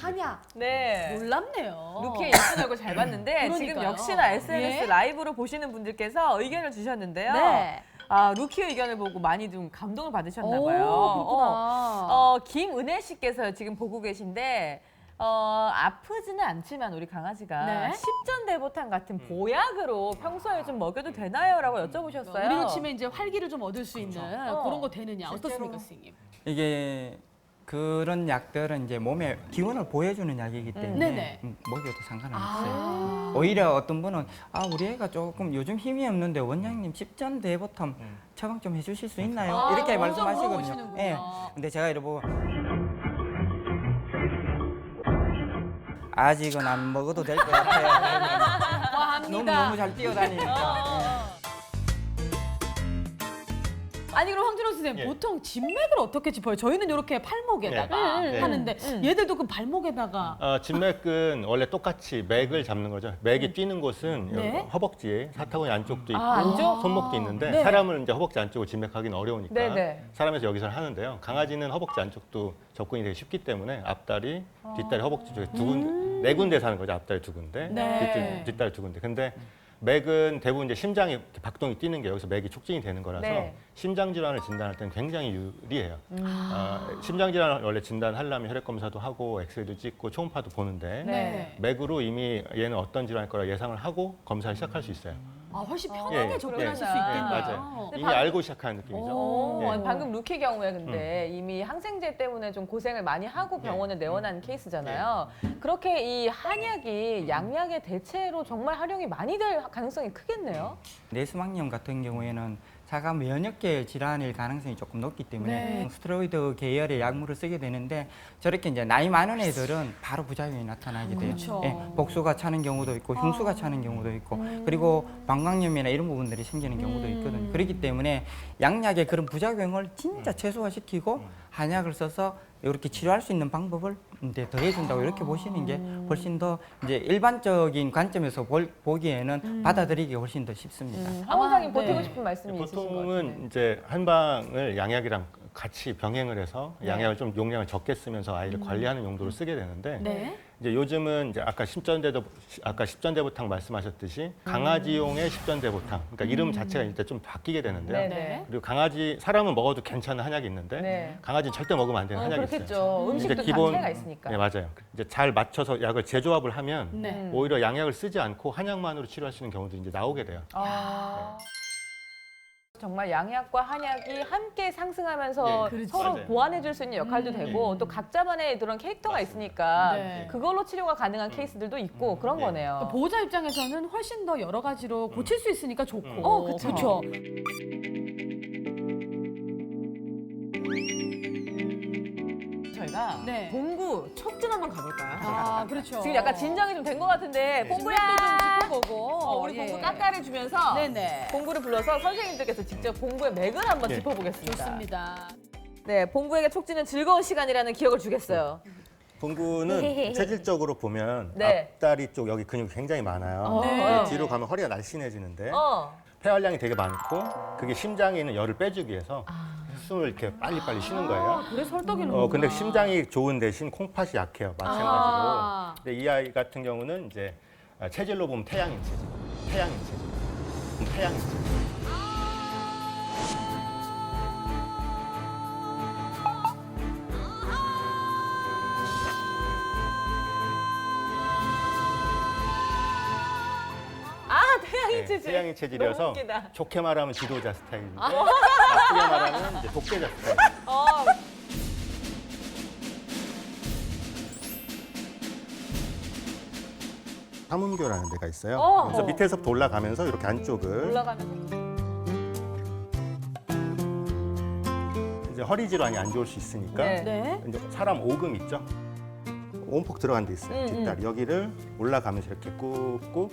한약. 네. 놀랍네요. 루키의 예쁜 얼굴 잘 봤는데 지금 그러니까요. 역시나 SNS 예? 라이브로 보시는 분들께서 의견을 주셨는데요. 네. 아, 루키 의견을 보고 많이 좀 감동을 받으셨나 오, 봐요. 그렇구나. 김은혜 씨께서 지금 보고 계신데 아프지는 않지만 우리 강아지가 네. 십전대보탕 같은 보약으로 평소에 좀 먹여도 되나요? 라고 여쭤보셨어요. 우리로 치면 이제 활기를 좀 얻을 수 있는 어. 그런 거 되느냐. 어떻습니까, 선생님? 이게 그런 약들은 이제 몸에 기운을 보여주는 약이기 때문에 네네. 먹여도 상관은 없어요. 오히려 어떤 분은 우리 애가 조금 요즘 힘이 없는데 원장님 십전대보탐 처방 좀 해주실 수 있나요? 이렇게 먼저 말씀하시거든요. 물어보시는구나. 예. 근데 제가 이래 보고 아직은 안 먹어도 될 것 같아요. 너무 잘 뛰어다니니까. 아니 그럼 황준호 선생님 예. 보통 진맥을 어떻게 짚어요? 저희는 이렇게 팔목에다가 네. 하는데 얘들도 그 발목에다가 진맥은 원래 똑같이 맥을 잡는 거죠. 맥이 뛰는 곳은 네. 여기 허벅지에 사타구니 안쪽도 있고 안쪽? 손목도 있는데 네. 사람은 이제 허벅지 안쪽으로 진맥하기는 어려우니까 네네. 사람에서 여기서 하는데요. 강아지는 허벅지 안쪽도 접근이 되게 쉽기 때문에 앞다리, 뒷다리, 허벅지 쪽에 네 군데 사는 거죠. 앞다리 2군데, 네. 뒷다리 2군데. 근데 맥은 대부분 이제 심장이 이렇게 박동이 뛰는 게 여기서 맥이 촉진이 되는 거라서 네. 심장 질환을 진단할 때는 굉장히 유리해요. 심장 질환을 원래 진단하려면 혈액 검사도 하고 엑스레이도 찍고 초음파도 보는데 네. 맥으로 이미 얘는 어떤 질환일 거라 예상을 하고 검사를 시작할 수 있어요. 훨씬 편하게 접근하실 수 그러구나. 있겠네요. 맞아요. 이미 방금- 알고 시작하는 느낌이죠. 오, 예. 아니, 방금 루키 경우에 근데 이미 항생제 때문에 좀 고생을 많이 하고 병원에 내원한 케이스잖아요. 그렇게 이 한약이 양약의 대체로 정말 활용이 많이 될 가능성이 크겠네요. 뇌수막염 같은 경우에는 자가 면역계 질환일 가능성이 조금 높기 때문에 네. 스테로이드 계열의 약물을 쓰게 되는데 저렇게 이제 나이 많은 애들은 바로 부작용이 나타나게 돼요. 그렇죠. 예, 복수가 차는 경우도 있고 흉수가 차는 경우도 있고 그리고 방광염이나 이런 부분들이 생기는 경우도 있거든요. 그렇기 때문에 양약의 그런 부작용을 진짜 최소화시키고 한약을 써서 이렇게 치료할 수 있는 방법을 이제 더해준다고 이렇게 보시는 게 훨씬 더 이제 일반적인 관점에서 보기에는 받아들이기 훨씬 더 쉽습니다. 한 원장님 보태고 네. 싶은 말씀이 있으신 것 같아요. 보통은 이제 한방을 양약이랑 같이 병행을 해서 양약을 좀 용량을 적게 쓰면서 아이를 관리하는 용도로 쓰게 되는데 네. 이제 요즘은 이제 아까 십전대보탕 말씀하셨듯이 강아지용의 십전대보탕, 그러니까 이름 자체가 이제 좀 바뀌게 되는데요. 네네. 그리고 사람은 먹어도 괜찮은 한약이 있는데 네. 강아지는 절대 먹으면 안 되는 한약이 있어요. 그렇겠죠. 음식도 단계가 있으니까. 네, 맞아요. 이제 잘 맞춰서 약을 재조합을 하면 네. 오히려 양약을 쓰지 않고 한약만으로 치료할 수 있는 경우도 이제 나오게 돼요. 정말 양약과 한약이 함께 상승하면서 네, 서로 맞아요. 보완해줄 수 있는 역할도 되고 또 각자만의 그런 캐릭터가 있으니까 네. 그걸로 치료가 가능한 케이스들도 있고 그런 거네요. 보호자 입장에서는 훨씬 더 여러 가지로 고칠 수 있으니까 좋고. 그쵸. 저희가 네. 봉구 촉진 한번 가볼까요? 아, 그렇죠. 지금 약간 진정이 좀 된 것 같은데 봉구야 좀 짚어보고. 우리 예. 봉구 까까를 주면서 네네. 봉구를 불러서 선생님들께서 직접 봉구의 맥을 한번 예. 짚어보겠습니다. 좋습니다. 네, 봉구에게 촉진은 즐거운 시간이라는 기억을 주겠어요. 봉구는 체질적으로 보면 네. 앞다리 쪽 여기 근육이 굉장히 많아요. 네. 뒤로 가면 허리가 날씬해지는데 어. 폐활량이 되게 많고 그게 심장에 있는 열을 빼주기 위해서 숨을 이렇게 빨리빨리 쉬는 거예요. 그래서 헐떡이는 근데 심장이 좋은 대신 콩팥이 약해요. 마찬가지로. 아. 근데 이 아이 같은 경우는 이제 체질로 보면 태양인 체질. 태양인 체질. 태양인 체질. 태양인 체질. 태양인 체질이어서 너무 웃기다. 좋게 말하면 지도자 스타일인데 나쁘게 말하면 이제 독재자 스타일. 삼음교라는 데가 있어요. 그래서 밑에서부터 올라가면서 이렇게 안쪽을 올라가면 이제 허리 질환이 안 좋을 수 있으니까 네. 이제 사람 오금 있죠. 온폭 들어간 데 있어요. 뒷다리 여기를 올라가면서 이렇게 꾹꾹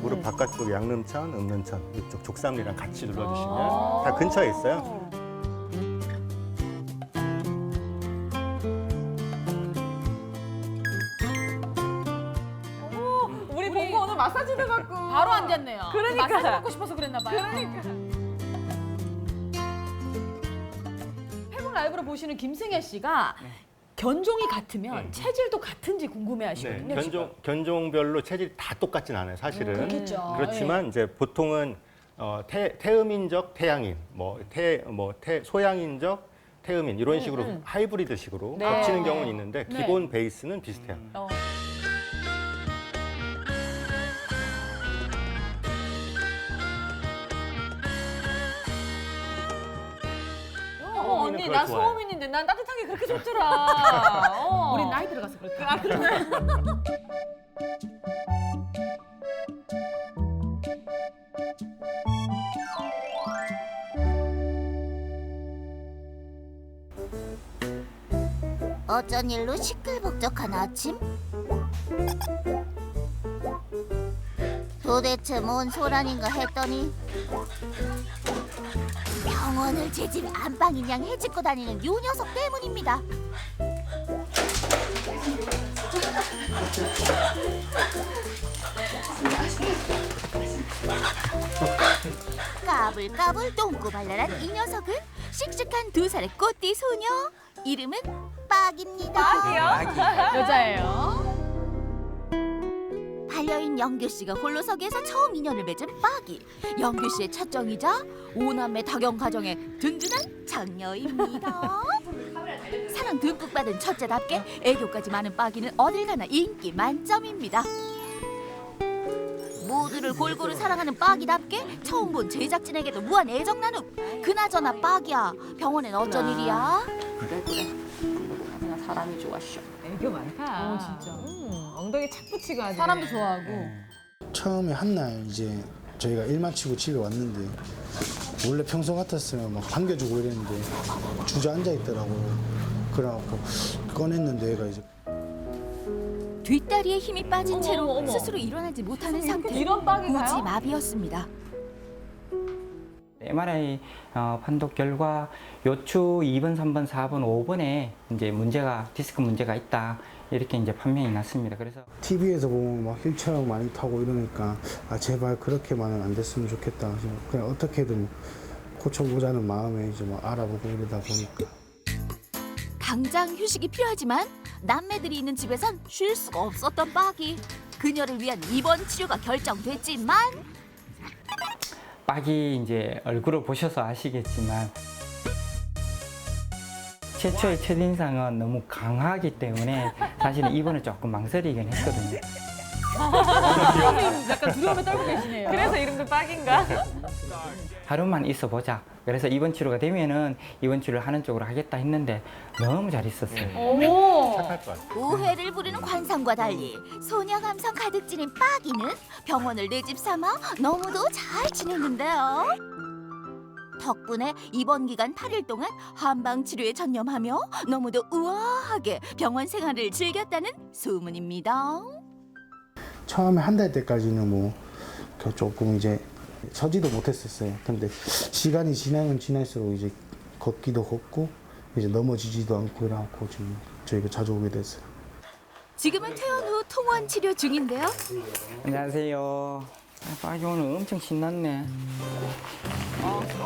무릎 바깥쪽 양름천, 음름천 이쪽 족삼리랑 같이 눌러주시면 다 근처에 있어요. 우리 봉구 오늘 마사지도 받고 바로 앉았네요. 그러니까. 마사지 받고 싶어서 그랬나 봐요. 페북 라이브로 보시는 김승혜 씨가 견종이 같으면 체질도 같은지 궁금해하시거든요. 네, 견종별로 체질이 다 똑같진 않아요, 사실은. 그렇겠죠. 그렇지만 이제 보통은 태음인적 태양인, 소양인적 태음인 이런 식으로 하이브리드식으로 네. 겹치는 경우는 있는데 네. 기본 베이스는 비슷해요. 언니 그걸 난 좋아해요. 소음인인데 난 따뜻한 게 그렇게 좋더라. 우린 나이 들어가서 그럴까? 아, 그래. 어쩐 일로 시끌벅적한 아침? 도대체 뭔 소란인가 했더니 병원을 제 집 안방인 양 해집고 다니는 요 녀석 때문입니다. 까불까불 똥꼬발랄한 이 녀석은 씩씩한 2살의 꽃띠 소녀. 이름은 빡입니다. 여자예요. 반려인 영규 씨가 홀로서기에서 처음 인연을 맺은 빡이. 영규 씨의 첫정이자 5남매 다경 가정의 든든한 장녀입니다. 사랑 듬뿍 받은 첫째답게 애교까지 많은 빡이는 어딜 가나 인기 만점입니다. 모두를 골고루 사랑하는 빡이답게 처음 본 제작진에게도 무한 애정 나눔. 그나저나 빡이야, 병원엔 어쩐 일이야? 그래 그냥 사람이 좋았어. 애교 많다. 진짜. 엉덩이 착 붙이고 하네. 사람도 좋아하고. 처음에 한날 이제 저희가 일 마치고 집에 왔는데 원래 평소 같았으면 막 반겨주고 이랬는데 주저앉아 있더라고요. 그래갖고 꺼냈는데 얘가 이제 뒷다리에 힘이 빠진 채로 어머. 스스로 일어나지 못하는 상태. 이런 빡인가요? 우지 마비였습니다. MRI 판독 결과 요추 2번, 3번, 4번, 5번에 이제 디스크 문제가 있다. 이렇게 이제 판명이 났습니다. 그래서 TV에서 보면 막 휠체어 많이 타고 이러니까 아 제발 그렇게만은 안 됐으면 좋겠다. 그냥 어떻게든 고쳐보자는 마음에 이제 막 알아보고 이러다 보니까. 당장 휴식이 필요하지만 남매들이 있는 집에선 쉴 수가 없었던 빡이. 그녀를 위한 입원 치료가 결정됐지만 빡이 이제 얼굴을 보셔서 아시겠지만 최초의 첫인상은 너무 강하기 때문에 사실은 입원을 조금 망설이긴 했거든요. 선생님 약간 두려움에 떨고 계시네요. 그래서 이름도 빡인가? 하루만 있어 보자. 그래서 입원 치료가 되면은 입원 치료를 하는 쪽으로 하겠다 했는데 너무 잘 있었어요. 어머. 착할 것 같아요. 우회를 부리는 관상과 달리 소녀 감성 가득 지닌 빠기는 병원을 내 집 삼아 너무도 잘 지냈는데요. 덕분에 입원 기간 8일 동안 한방 치료에 전념하며 너무도 우아하게 병원 생활을 즐겼다는 소문입니다. 처음에 한 달 때까지는 뭐 조금 이제 서지도 못했었어요. 근데 시간이 지나면 지날수록 이제 걷기도 걷고 이제 넘어지지도 않고 이래갖고 지금 저희가 자주 오게 됐어요. 지금은 퇴원 후 통원 치료 중인데요. 안녕하세요. 빠기 오늘 엄청 신났네.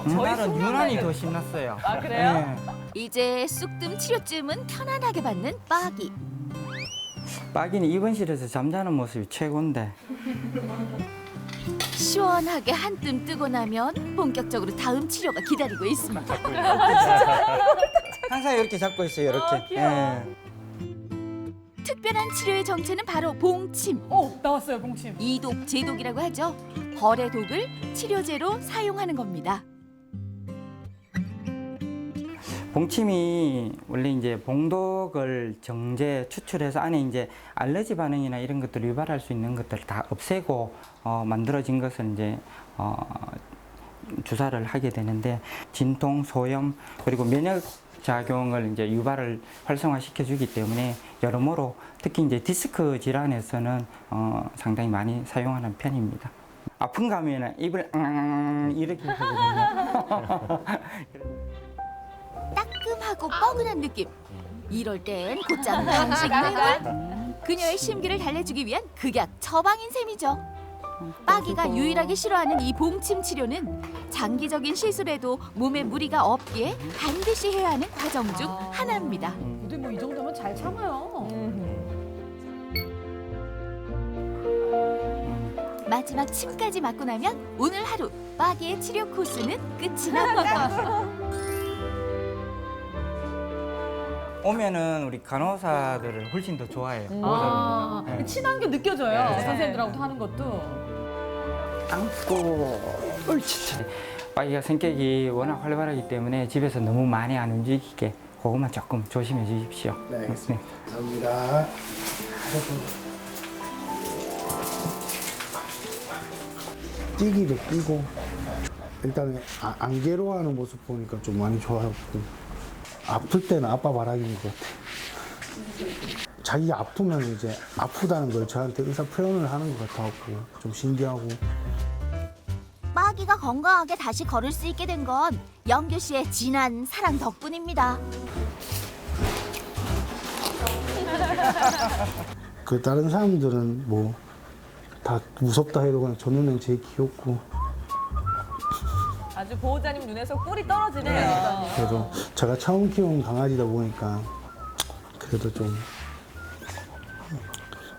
저희 나는 유난히 숙면대는- 더 신났어요. 아, 그래요? 네. 이제 쑥뜸 치료쯤은 편안하게 받는 빠기. 빠기는 입원실에서 잠자는 모습이 최고인데. 시원하게 한뜸 뜨고 나면 본격적으로 다음 치료가 기다리고 있습니다. 항상 이렇게 잡고 있어요, 이렇게. 귀여워. 특별한 치료의 정체는 바로 봉침. 나왔어요, 봉침. 이독, 제독이라고 하죠. 벌의 독을 치료제로 사용하는 겁니다. 봉침이 원래 이제 봉독을 정제 추출해서 안에 이제 알러지 반응이나 이런 것들을 유발할 수 있는 것들을 다 없애고 만들어진 것을 이제 주사를 하게 되는데 진통, 소염 그리고 면역 작용을 이제 유발을 활성화시켜 주기 때문에 여러모로 특히 이제 디스크 질환에서는 상당히 많이 사용하는 편입니다. 아픈 가면은 입을 이렇게 하거든요. 따끔하고 뻐근한 느낌. 이럴 땐 곧장 방식 매월. 그녀의 심기를 달래주기 위한 극약 처방인 셈이죠. 빠기가 유일하게 싫어하는 이 봉침 치료는 장기적인 시술에도 몸에 무리가 없기에 반드시 해야 하는 과정 중 하나입니다. 근데 뭐 이 정도면 잘 참아요. 마지막 침까지 맞고 나면 오늘 하루 빠기의 치료 코스는 끝이 납니다. 오면은 우리 간호사들을 훨씬 더 좋아해요. 네. 친한 게 느껴져요. 네. 선생님들하고 하는 것도. 안고 옳지. 빠기가 성격이 워낙 활발하기 때문에 집에서 너무 많이 안 움직이게 그것만 조금 조심해 주십시오. 네, 알겠습니다. 감사합니다. 뛰기도 뛰고 일단 안 괴로워하는 모습 보니까 좀 많이 좋아하고 아플 때는 아빠 바라기인 것 같아요. 자기가 아프면 이제 아프다는 걸 저한테 의사 표현을 하는 것 같아갖고 좀 신기하고. 빠기가 건강하게 다시 걸을 수 있게 된 건 영규 씨의 진한 사랑 덕분입니다. 그 다른 사람들은 뭐 다 무섭다 해도 그냥 저 눈엔 제일 귀엽고 아주 보호자님 눈에서 꿀이 떨어지네요. 그래도 제가 처음 키운 강아지다 보니까 그래도 좀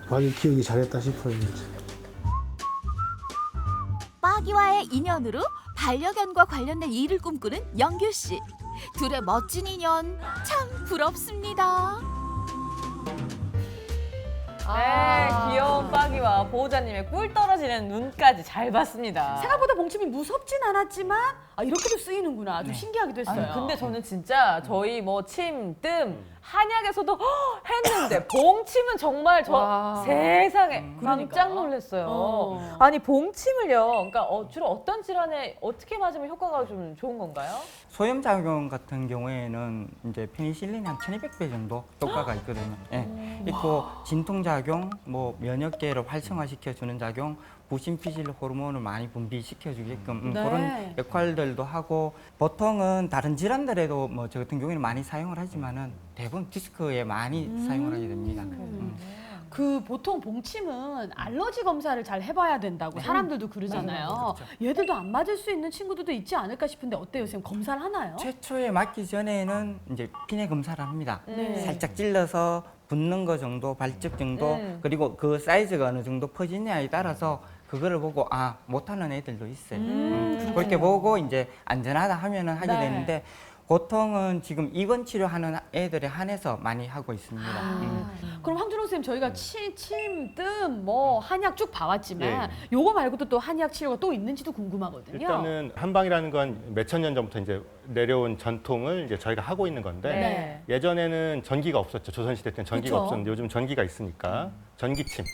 빠기 키우기 잘했다 싶어요. 빠기와의 인연으로 반려견과 관련된 일을 꿈꾸는 영규 씨. 둘의 멋진 인연 참 부럽습니다. 네, 귀여운 빠기와 보호자님의 꿀 떨어지는 눈까지 잘 봤습니다. 생각보다 봉침이 무섭진 않았지만 이렇게도 쓰이는구나. 아주 신기하기도 했어요. 아니, 근데 저는 진짜 저희 뭐 침, 뜸, 한약에서도 했는데 봉침은 정말 저 세상에 깜짝 놀랐어요. 아니 봉침을요. 그러니까 주로 어떤 질환에 어떻게 맞으면 효과가 좀 좋은 건가요? 소염 작용 같은 경우에는 이제 페니실린이 한 1200배 정도 효과가 있거든요. 예. 있고 진통 작용, 뭐 면역계를 활성화시켜 주는 작용, 부신피질 호르몬을 많이 분비시켜 주게끔 네. 그런 역할들도 하고 보통은 다른 질환들에도 뭐 저 같은 경우에는 많이 사용을 하지만은 대부분 디스크에 많이 사용을 하게 됩니다. 그 보통 봉침은 알러지 검사를 잘 해봐야 된다고 사람들도 그러잖아요. 얘들도 안 맞을 수 있는 친구들도 있지 않을까 싶은데 어때요, 선생님? 검사를 하나요? 최초에 맞기 전에는 이제 피내 검사를 합니다. 네. 살짝 찔러서 붓는 거 정도, 발집 정도, 그리고 그 사이즈가 어느 정도 퍼지냐에 따라서 그거를 보고 못하는 애들도 있어요. 그렇게 보고 이제 안전하다 하면은 하게 네. 되는데 보통은 지금 입원 치료하는 애들에 한해서 많이 하고 있습니다. 그럼 황준호 선생님 저희가 침, 뜸, 뭐 한약 쭉 봐왔지만 네. 요거 말고도 또 한약 치료가 또 있는지도 궁금하거든요. 일단은 한방이라는 건 몇천 년 전부터 이제 내려온 전통을 이제 저희가 하고 있는 건데 네. 예전에는 전기가 없었죠. 조선시대 때는 전기가 그쵸? 없었는데 요즘 전기가 있으니까 전기침.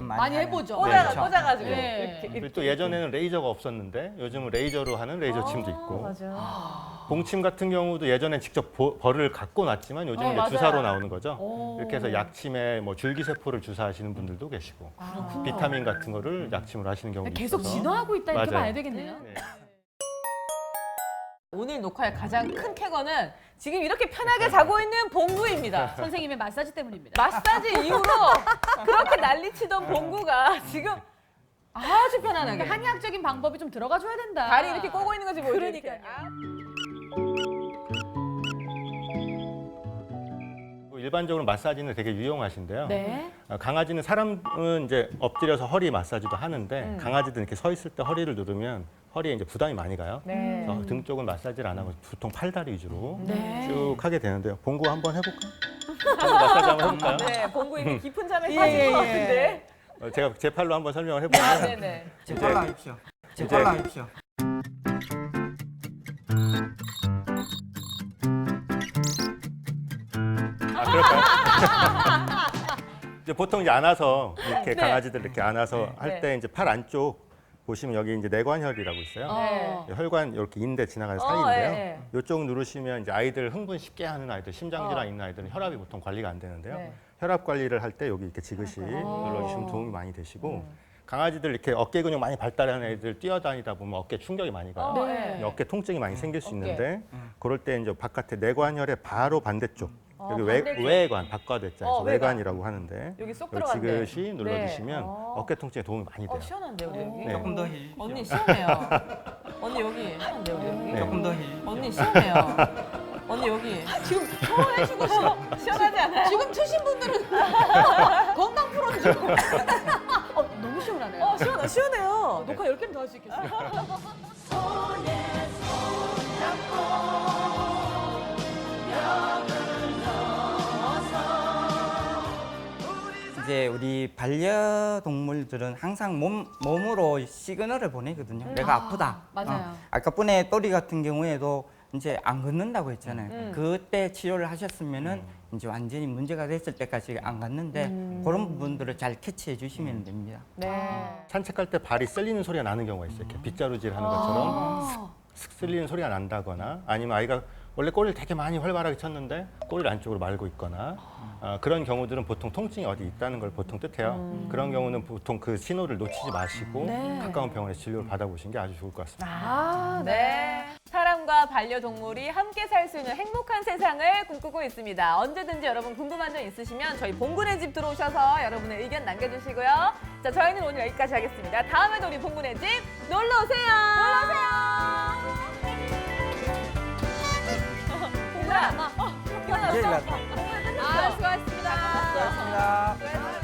많이 해보죠. 꽂아가지고. 네. 그리고 또 예전에는 레이저가 없었는데 요즘은 레이저로 하는 레이저 침도 있고. 맞아. 봉침 같은 경우도 예전엔 직접 벌을 갖고 놨지만 요즘은 이제 맞아요. 주사로 나오는 거죠. 오. 이렇게 해서 약침에 뭐 줄기세포를 주사하시는 분들도 계시고 비타민 같은 거를 약침으로 하시는 경우도 계속 있어서. 진화하고 있다 이렇게 맞아요. 봐야 되겠네요. 네. 오늘 녹화의 가장 큰 쾌거는 지금 이렇게 편하게 자고 있는 봉구입니다. 선생님의 마사지 때문입니다. 마사지 이후로 그렇게 난리치던 봉구가 지금 아주 편안하게 한의학적인 방법이 좀 들어가 줘야 된다. 다리 이렇게 꼬고 있는 거지 뭐. 그러니까요. 일반적으로 마사지는 되게 유용하신데요. 네. 강아지는 사람은 이제 엎드려서 허리 마사지도 하는데 강아지들은 이렇게 서 있을 때 허리를 누르면 허리에 이제 부담이 많이 가요. 네. 그래서 등 쪽은 마사지를 안 하고 보통 팔다리 위주로 네. 쭉 하게 되는데요. 봉구 한번 해볼까? 봉구 마사지 한번 해볼까요? 네, 봉구 이렇게 깊은 잠에 예, 빠진 예, 것 예. 같은데. 제가 제 팔로 한번 설명을 아, 해보면 네네. 제 팔로 하십시오. 제 팔로 하십시오. 그럴까요? 이제 보통 이제 안아서 이렇게 네. 강아지들 이렇게 안아서 네. 할 때 이제 팔 안쪽 보시면 여기 이제 내관혈이라고 있어요. 네. 혈관 이렇게 인대 지나가는 사이인데요. 네. 이쪽 누르시면 이제 아이들 흥분 쉽게 하는 아이들, 심장 질환 있는 아이들은 혈압이 보통 관리가 안 되는데요. 네. 혈압 관리를 할 때 여기 이렇게 지그시 눌러주시면 도움이 많이 되시고 강아지들 이렇게 어깨 근육 많이 발달한 애들 뛰어다니다 보면 어깨 충격이 많이 가요. 네. 어깨 통증이 많이 생길 수 어깨. 있는데 그럴 때 이제 바깥에 내관혈의 바로 반대쪽 여기 반대쪽. 외관 바깥에자에서 외관. 외관이라고 하는데 여기 쏙 여기 들어간대. 지그시 눌러주시면 네. 어깨 통증에 도움이 많이 돼요. 시원한데 우리 여기. 네. 조금 더 힐. 언니 시원해요. 언니 여기 시원한데 우리 여기. 네. 조금 더 힐. 언니 시원해요. 언니 여기. 지금 시원해지고 시원하지 않아요? 지금 트신 분들은 건강 프로는 지금 너무 시원하네요. 시원해요. 녹화 10개는 더 할 수 있겠어요. 이제 우리 반려동물들은 항상 몸으로 시그널을 보내거든요. 내가 아프다. 맞아요. 아까 분에 또리 같은 경우에도 이제 안 걷는다고 했잖아요. 그때 치료를 하셨으면은 이제 완전히 문제가 됐을 때까지 안 갔는데 그런 부분들을 잘 캐치해 주시면 됩니다. 네. 산책할 때 발이 쓸리는 소리가 나는 경우가 있어요. 이렇게 빗자루질 하는 것처럼 슥 쓸리는 소리가 난다거나 아니면 아이가 원래 꼬리를 되게 많이 활발하게 쳤는데 꼬리를 안쪽으로 말고 있거나 그런 경우들은 보통 통증이 어디 있다는 걸 보통 뜻해요. 그런 경우는 보통 그 신호를 놓치지 마시고 가까운 병원에서 진료를 받아보시는 게 아주 좋을 것 같습니다. 아, 네. 사람과 반려동물이 함께 살 수 있는 행복한 세상을 꿈꾸고 있습니다. 언제든지 여러분 궁금한 점 있으시면 저희 봉군의 집 들어오셔서 여러분의 의견 남겨주시고요. 자, 저희는 오늘 여기까지 하겠습니다. 다음에도 우리 봉군의 집 놀러 오세요. 놀러 오세요. 봉군아, 이제 일났다. 수고하셨습니다. 수고하셨습니다. 수고하셨습니다.